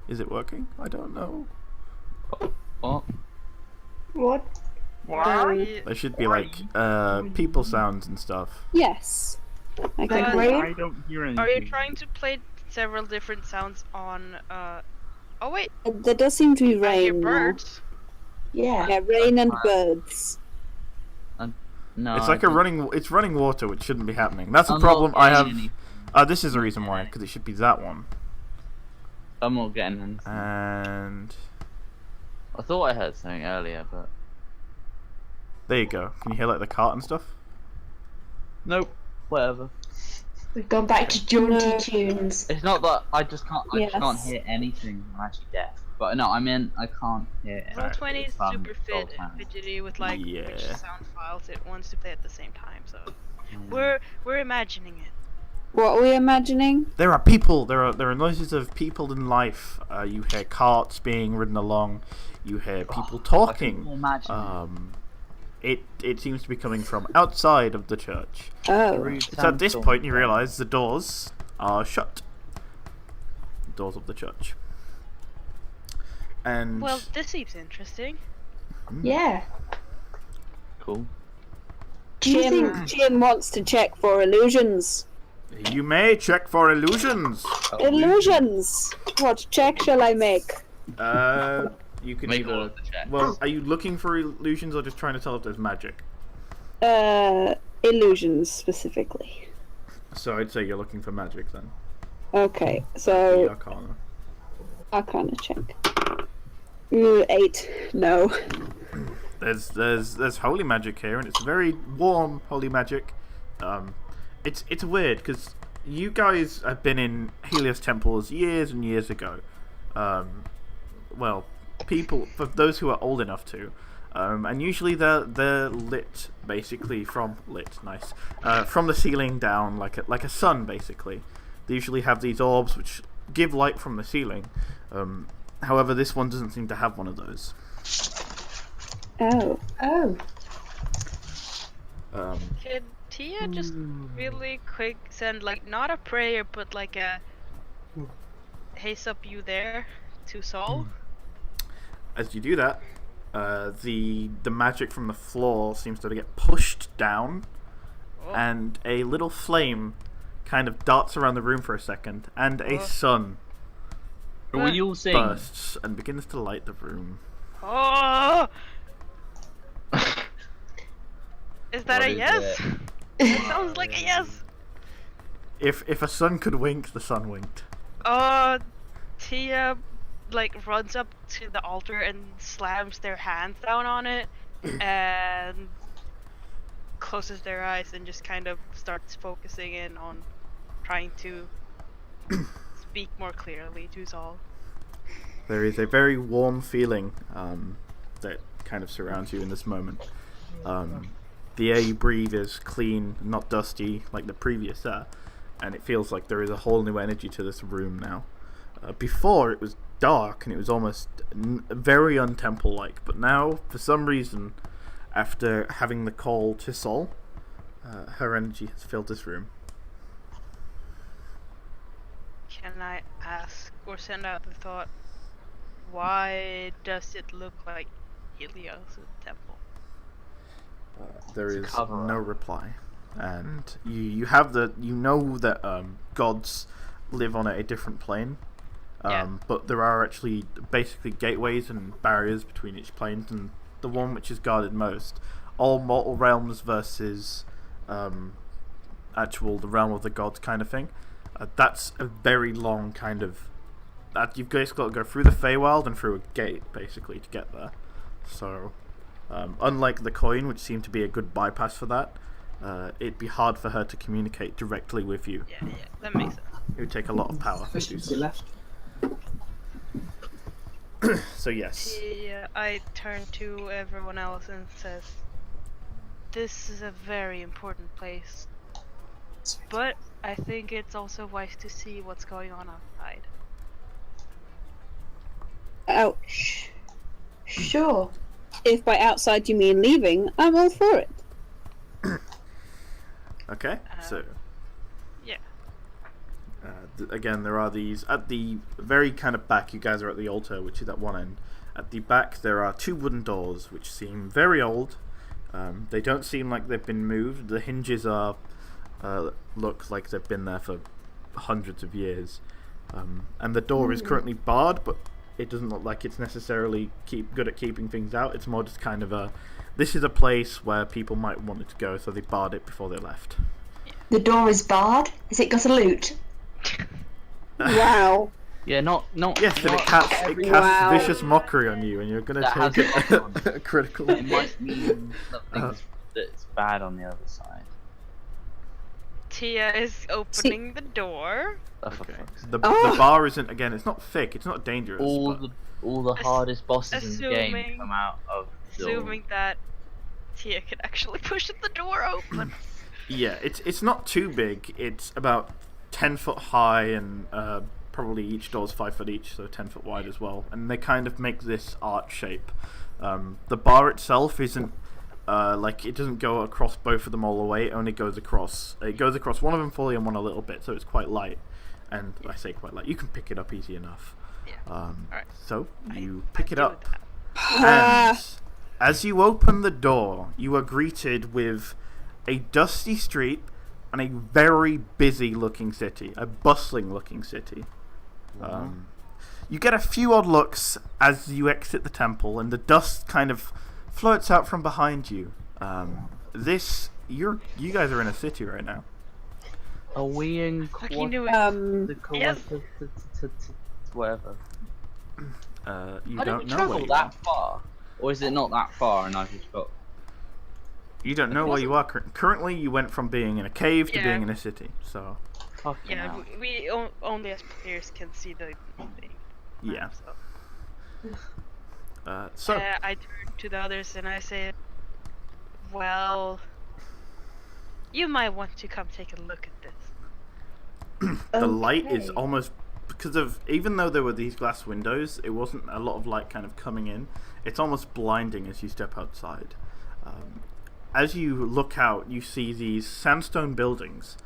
Is it working? I don't know. What? There should be like people sounds and stuff. Yes. I can But- agree. I don't hear anything. Are you trying to play several different sounds on Oh wait, There does seem to be I hear rain now. birds. Yeah. Yeah, rain and birds. No. It's like it's running water, which shouldn't be happening. That's a I'm problem not I getting have. This is the reason why, because it should be that one. I'm not getting anything. And I thought I heard something earlier, but there you go. Can you hear like the cart and stuff? nope. Whatever. We've gone back to jaunty tunes. It's not that I just can't. I just can't Yes. hear anything. I'm actually deaf. But no, I mean I can't hear. Roll 20 is It's fun super all fit the time. and fidgety with like which Yeah. sound files it wants to play at the same time. So Mm. we're imagining it. What are we imagining? There are people. There are noises of people in life. You hear carts being ridden along. You hear people talking. Imagine. It seems to be coming from outside of the church. Oh. It's at this point you realise the doors are shut. The doors of the church. And Well, this seems interesting. Yeah. Cool. Do you Jim, think Jim wants to check for illusions. you may check for illusions. Illusions! What check shall I make? You can Make all either. of the checks. Well, are you looking for illusions or just trying to tell if there's magic? Illusions specifically. So I'd say you're looking for magic then. Okay, The so Arcana. Arcana check. Ooh, 8. No. There's holy magic here, and it's very warm holy magic. It's weird because you guys have been in Helios temples years and years ago. Well, people, for those who are old enough to, and usually they're lit basically from from the ceiling down like a sun basically. They usually have these orbs which give light from the ceiling. However, this one doesn't seem to have one of those. Oh. Oh. Can Tia just really quick send like not a prayer but like a "Hey sup you there" to Saul? As you do that, the magic from the floor seems to get pushed down, and a little flame kind of darts around the room for a second, and a sun Were you all seeing? bursts and begins to light the room. Oh! Is that What a is yes? It sounds like a yes. If a sun could wink, the sun winked. Tia like runs up to the altar and slams their hands down on it and closes their eyes and just kind of starts focusing in on trying to speak more clearly to Saul. There is a very warm feeling that kind of surrounds you in this moment. The air you breathe is clean, not dusty like the previous air, and it feels like there is a whole new energy to this room now. Before it was dark and it was almost very untemple-like, but now, for some reason, after having the call to Sol, her energy has filled this room. Can I ask or send out the thought, why does it look like Helios' temple? There It's a is cover-up. no reply, and you know that gods live on a different plane, Yeah. but there are actually basically gateways and barriers between each plane, and the one which is guarded most, all mortal realms versus the realm of the gods kind of thing. That's a very long kind of. You've basically got to go through the Feywild and through a gate basically to get there. So. Unlike the coin, which seemed to be a good bypass for that, it'd be hard for her to communicate directly with you. Yeah, that makes sense. It would take a lot of power. To do so. left. So yes, I turn to everyone else and says, "This is a very important place, but I think it's also wise to see what's going on outside." Ouch. Sure. If by outside you mean leaving, I'm all for it. okay. So Yeah. again, there are these at the very kind of back. You guys are at the altar, which is at one end. At the back, there are 2 wooden doors, which seem very old. They don't seem like they've been moved. The hinges are look like they've been there for hundreds of years, and the door is currently barred, but it doesn't look like it's necessarily good at keeping things out. It's more just kind of this is a place where people might want it to go, so they barred it before they left. The door is barred. Has it got a loot? Wow. Yeah, not. Yes, and not it casts Wow. vicious mockery on you, and you're gonna That has take a knock-on. a critical. It might mean something that's bad on the other side. Tia is opening the door. Oh, for Okay. fuck's sake. The Oh. bar isn't, again, it's not thick, it's not dangerous. All but the hardest bosses in the game assuming- come out of the door. Assuming that Tia can actually push the door open. yeah, it's not too big. It's about 10 foot high, and probably each door's 5 foot each, so 10 foot wide as well. And they kind of make this arch shape. The bar itself isn't like, it doesn't go across both of them all the way. It only goes across. It goes across one of them fully and one a little bit, so it's quite light. And I say quite light. You can pick it up easy enough. Yeah. Alright. So you I pick it do up. Ah. And as you open the door, you are greeted with a dusty street and a very busy looking city, a bustling looking city. You get a few odd looks as you exit the temple, and the dust kind of floats out from behind you. You guys are in a city right now. Are we in Fucking knew it. the Yes. whatever? You Why don't we know travel where you that are. far? Or is it not that far and I've just got... You don't know where you are. Currently, you went from being in a cave to Yeah. being in a city. So, Fucking Yeah, hell. we only as players can see the yeah. So. So I turn to the others and I say, well, you might want to come take a look at this. the light is Okay. almost, because of, even though there were these glass windows, it wasn't a lot of light kind of coming in. It's almost blinding as you step outside. As you look out, you see these sandstone buildings.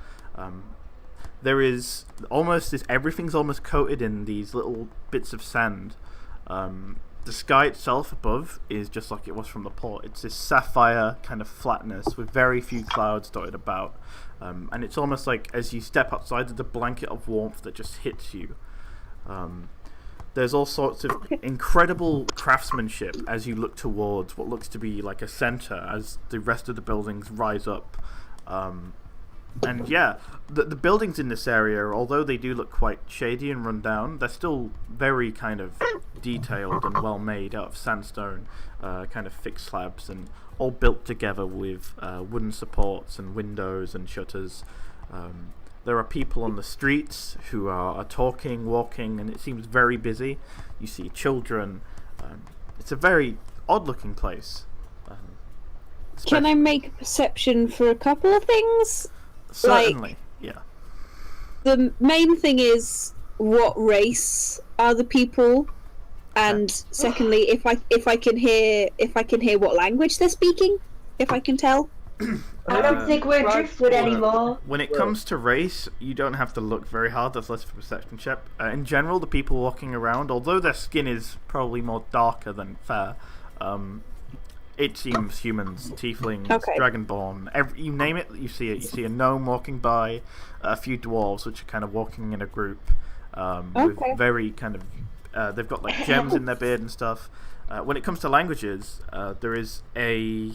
There is almost this, everything's almost coated in these little bits of sand. The sky itself above is just like it was from the port. It's this sapphire kind of flatness with very few clouds dotted about. And it's almost like as you step outside, there's a blanket of warmth that just hits you. There's all sorts of incredible craftsmanship as you look towards what looks to be like a center as the rest of the buildings rise up. And yeah, the buildings in this area, although they do look quite shady and run down, they're still very kind of detailed and well made out of sandstone, kind of fixed slabs, and all built together with wooden supports and windows and shutters. There are people on the streets who are talking, walking, and it seems very busy. You see children. It's a very odd-looking place. Can I make a perception for a couple of things? Certainly, yeah. The main thing is what race are the people, and secondly, if I can hear what language they're speaking, if I can tell. I don't think we're driftwood anymore. When it comes to race, you don't have to look very hard. That's less of a perception check. In general, the people walking around, although their skin is probably more darker than fair, it seems humans, tieflings, Okay. dragonborn, you name it, you see it. You see a gnome walking by, a few dwarves which are kind of walking in a group, with Okay. very kind of, they've got like gems in their beard and stuff. When it comes to languages, there is a,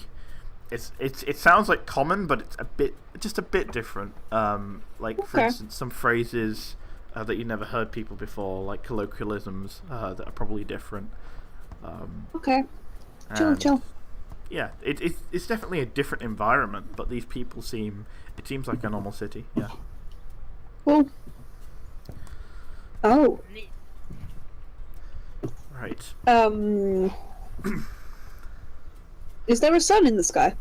it sounds like common, but it's just a bit different. Like for Okay. instance, some phrases that you never heard people before, like colloquialisms that are probably different. Okay. Chill, And, chill. yeah, it's definitely a different environment, but these people it seems like a normal city. Yeah. Cool. Oh. Right. Is there a sun in the sky?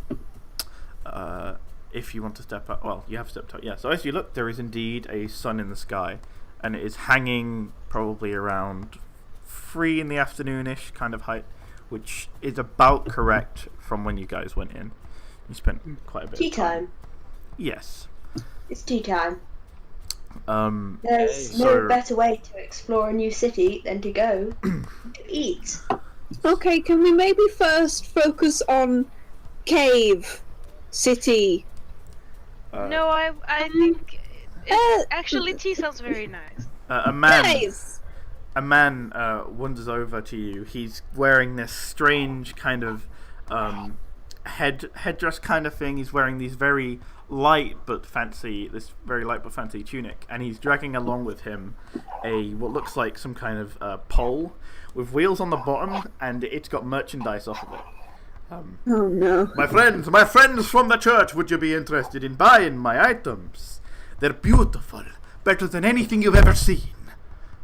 If you want to step up, well, you have stepped up. Yeah. So as you look, there is indeed a sun in the sky, and it is hanging probably around 3 in the afternoon-ish kind of height, which is about correct from when you guys went in. You spent quite a bit. Tea of time. time. Yes. It's tea time. Okay. There's no So- better way to explore a new city than to go to eat. Okay, can we maybe first focus on cave, city? No, I think actually tea sounds very nice. A man. Nice. A man wanders over to you. He's wearing this strange kind of headdress kind of thing. He's wearing these very light but fancy tunic, and he's dragging along with him what looks like some kind of pole with wheels on the bottom, and it's got merchandise off of it. Oh no. My friends from the church, would you be interested in buying my items? They're beautiful, better than anything you've ever seen.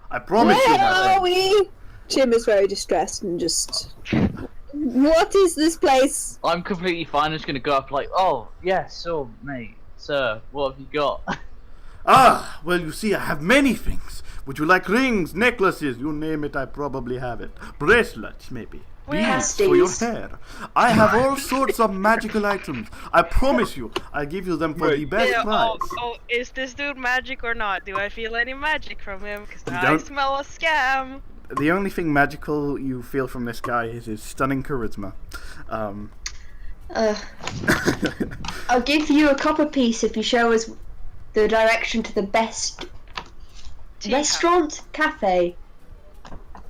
I promise you, my Where friend. are we? Jim is very distressed and just... What is this place? I'm completely fine. I'm just gonna go up like, oh, yeah, so, mate, sir, what have you got? Ah, well, you see, I have many things. Would you like rings, necklaces? You name it, I probably have it. Bracelets, maybe. Beads for your hair. I have all sorts of magical items. I promise you, I give you them for the best price. Is this dude magic or not? Do I feel any magic from him? Because I don't- smell a scam. The only thing magical you feel from this guy is his stunning charisma. I'll give you a copper piece if you show us the direction to the best restaurant, cafe.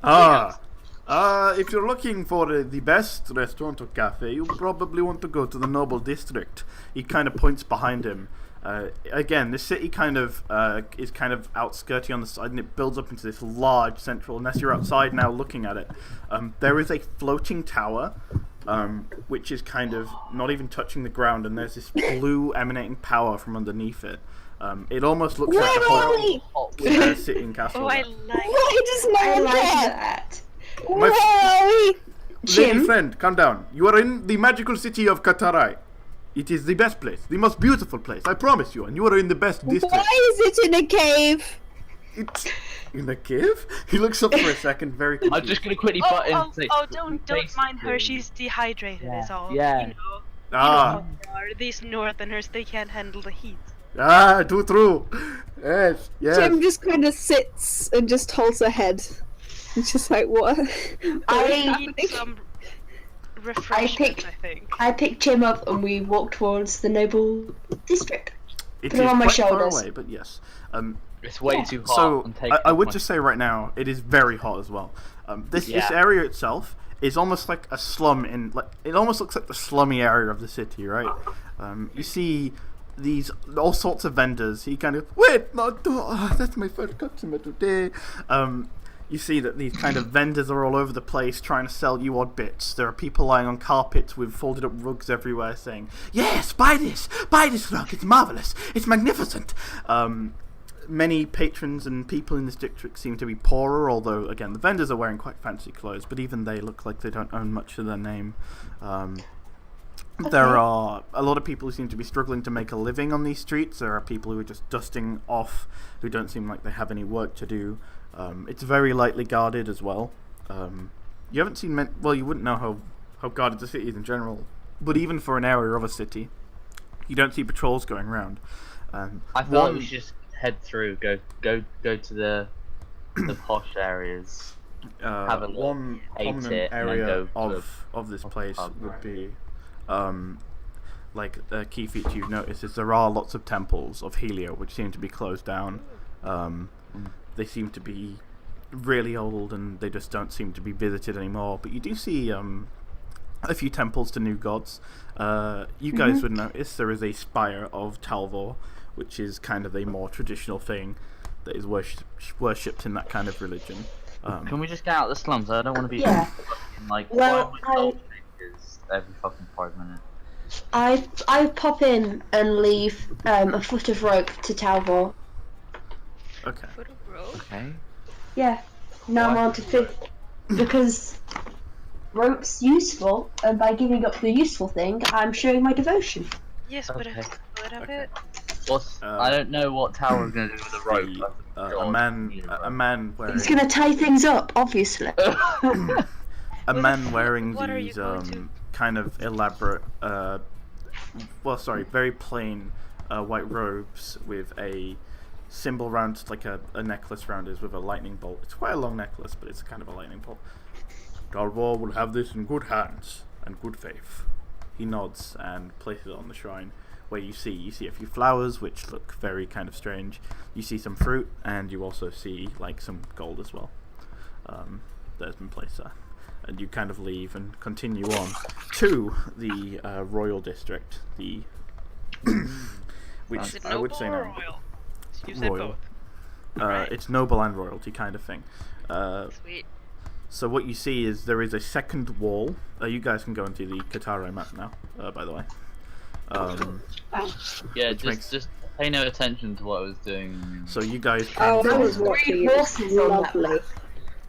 If you're looking for the best restaurant or cafe, you probably want to go to the Noble District. He kind of points behind him. Again, the city kind of is kind of outskirty on the side, and it builds up into this large central. Unless you're outside now looking at it, there is a floating tower, which is kind of not even touching the ground, and there's this blue emanating power from underneath it. It almost looks like the whole city and castle. Oh, I there. like Why does no I one like care? that. Where are we? Lady Jim? friend, calm down. You are in the magical city of Katarai. It is the best place, the most beautiful place, I promise you, and you are in the best district. Why is it in a cave? It's in a cave? He looks up for a second, very confused. I'm just gonna quickly butt in and say, don't mind her. She's dehydrated. Is all. Yeah. You know. Ah, These northerners, they can't handle the heat. too true. Yes, yes. Jim just kind of sits and just holds her head. It's just like, what? I need some refreshment, I think. I picked Jim up and we walked towards the Noble District. It put it is on my quite far shoulders. away, but yes. It's way too hot. So I'm taking I would off just say right now, it is very hot as well. This area itself is almost like a slum it almost looks like the slummy area of the city, right? You see all sorts of vendors. He kind of that's my first customer today. You see that these kind of vendors are all over the place trying to sell you odd bits. There are people lying on carpets with folded up rugs everywhere saying, "Yes, buy this rug, it's marvellous, it's magnificent." Many patrons and people in this district seem to be poorer, although, again, the vendors are wearing quite fancy clothes, but even they look like they don't own much of their name. There are a lot of people who seem to be struggling to make a living on these streets. There are people who are just dusting off, who don't seem like they have any work to do. It's very lightly guarded as well. You haven't seen you wouldn't know how guarded the city is in general, but even for an area of a city, you don't see patrols going around. I thought we should just head through, go to the posh areas. Have a look, one hate prominent it, and then area go of this place pub. would be like a key feature you've noticed is there are lots of temples of Helio which seem to be closed down. They seem to be really old and they just don't seem to be visited anymore, but you do see a few temples to new gods. You guys would notice there is a spire of Talvor, which is kind of a more traditional thing that is worshipped in that kind of religion. Can we just get out of the slums? I don't want to be like Well, every fucking 5 minutes. I pop in and leave a foot of rope to Talvor. Okay. Foot of rope. Okay. Yeah. Now I'm on to 5th. Because rope's useful, and by giving up the useful thing, I'm showing my devotion. Yes, but it's a split of it. I don't know what Tower's gonna do with the rope. A man wearing He's gonna tie things up, obviously. a man wearing What are you these going to? kind of elaborate very plain white robes with a symbol around, like a necklace around it with a lightning bolt. It's quite a long necklace, but it's kind of a lightning bolt. Talvor will have this in good hands and good faith. He nods and places it on the shrine, where you see a few flowers which look very kind of strange. You see some fruit, and you also see like some gold as well. That has been placed there. And you kind of leave and continue on to the royal district, the which Is it I would noble say or no. royal? You said Royal. both. Right. It's noble and royalty kind of thing. Sweet. So what you see is there is a second wall. You guys can go into the Katara map now, by the way. Yeah, Which makes- just pay no attention to what I was doing. So you guys Oh, came I was from, watching it. horses on that Lovely.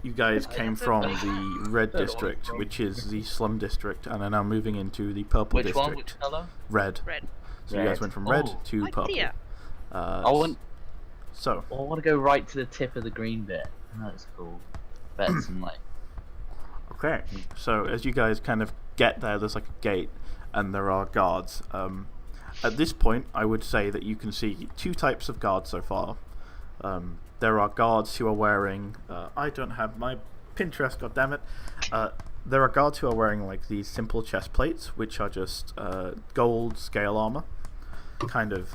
you guys came from the red district, which is the slum district, and are now moving into the purple Which district. one? Which colour? Red. Red. So you guys Red. went from red Oh. to purple. Idea. I want to go right to the tip of the green bit. That's cool. Bet some like. Okay, so as you guys kind of get there, there's like a gate, and there are guards. At this point, I would say that you can see two types of guards so far. There are guards who are wearing... I don't have my Pinterest, goddammit. There are guards who are wearing like these simple chest plates, which are just gold scale armor, kind of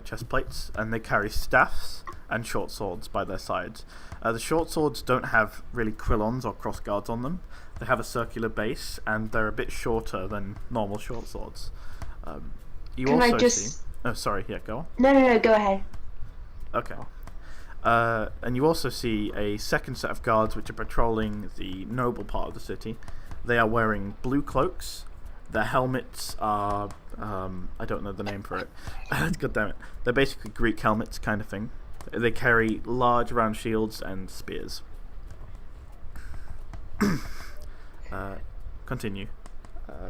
chest plates, and they carry staffs and short swords by their sides. The short swords don't have really krillons or cross guards on them. They have a circular base, and they're a bit shorter than normal short swords. You Can I also just- see... Oh, sorry, yeah, go on. No, go ahead. Okay. And you also see a second set of guards which are patrolling the noble part of the city. They are wearing blue cloaks. Their helmets are... I don't know the name for it. God damn it. They're basically Greek helmets kind of thing. They carry large round shields and spears. Continue,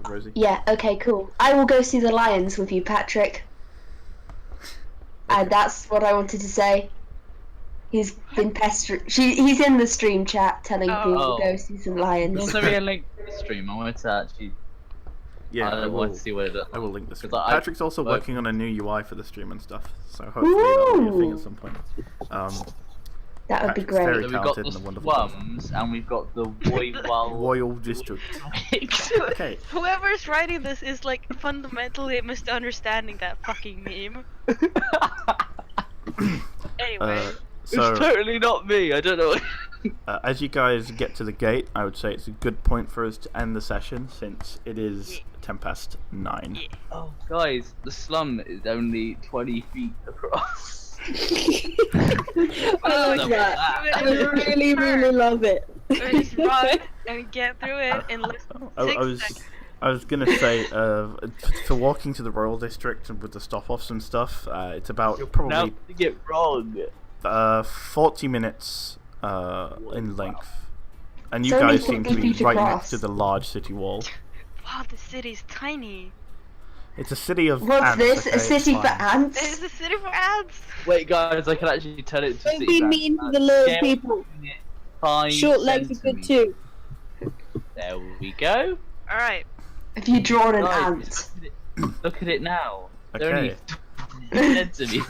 Rosie. Yeah, okay, cool. I will go see the lions with you, Patrick. And that's what I wanted to say. He's been pestering. He's in the stream chat telling people to go see some lions. Also, be a link to the stream. I wanted to actually. Yeah, I want to see what it looks I will link this. 'Cause Patrick's also like- working on a new UI for the stream and stuff, so hopefully that'll be a thing at some point. That would be Patrick's great. very So we've got talented the and a wonderful person. slums, and we've got the Royal. Royal District. Okay. Whoever's writing this is like fundamentally misunderstanding that fucking meme. Anyway. So, It's totally not me. I don't know. as you guys get to the gate, I would say it's a good point for us to end the session since it is 9:10. Yeah. Oh, guys, the slum is only 20 feet across. I like that. I really, really love it. Just run and get through it in less than 6 seconds. I was gonna say, for walking to the Royal District and with the stop-offs and stuff, it's about Now probably to get wrong. 40 minutes in length, and you It's only guys seem to 50 be feet right across. next to the large city wall. Wow, the city's tiny. It's a city of What's ants, this? okay, A city it's for fine. There's ants? a city for ants. Wait, guys, I can actually turn it to Don't 6 be ants. mean to the little people. 5 Short legs are good centimeters. too. There we go. Alright. Have you drawn an Guys, ant? look at it now. They're Okay. only centimeters.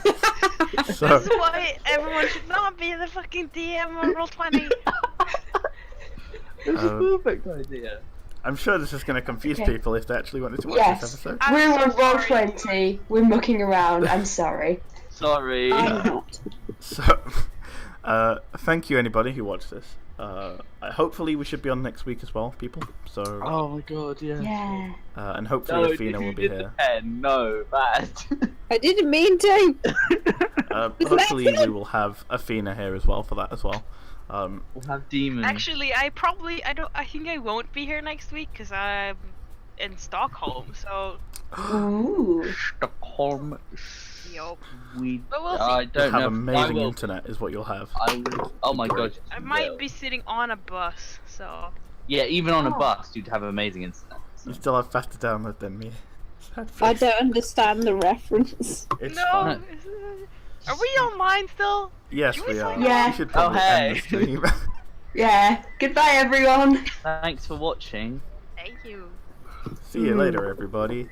So, This is why everyone should not be the fucking DM on Roll20. It's a perfect idea. I'm sure this is going to confuse Okay. people if they actually wanted to watch Yes. this episode. I'm We're so on roll sorry. 20. We're mucking around. I'm sorry. Sorry. I'm not. So, thank you anybody who watched this. Hopefully we should be on next week as well, people. So, Oh my god, yeah. Yeah. and No, hopefully if Athena you will be did here. the pen, no, bad. I didn't mean to. Hopefully we will have Athena here as well for that as well. We'll have demons. Actually, I think I won't be here next week because I'm in Stockholm, so. Ooh. Stockholm. Yup. We. But we'll see. I You'll don't have know. amazing I will. internet is what you'll have. I will. Oh my god. I you might will. be sitting on a bus, so. Yeah, even on a Oh. bus, you'd have amazing internet. You still have faster download than me. Sad I face. don't understand the reference. It's No! fine. Are we online still? Yes, Can we we are. sign Yeah. We should probably end the hey. stream. Yeah. Goodbye, everyone. Thanks for watching. Thank you. See you later, everybody.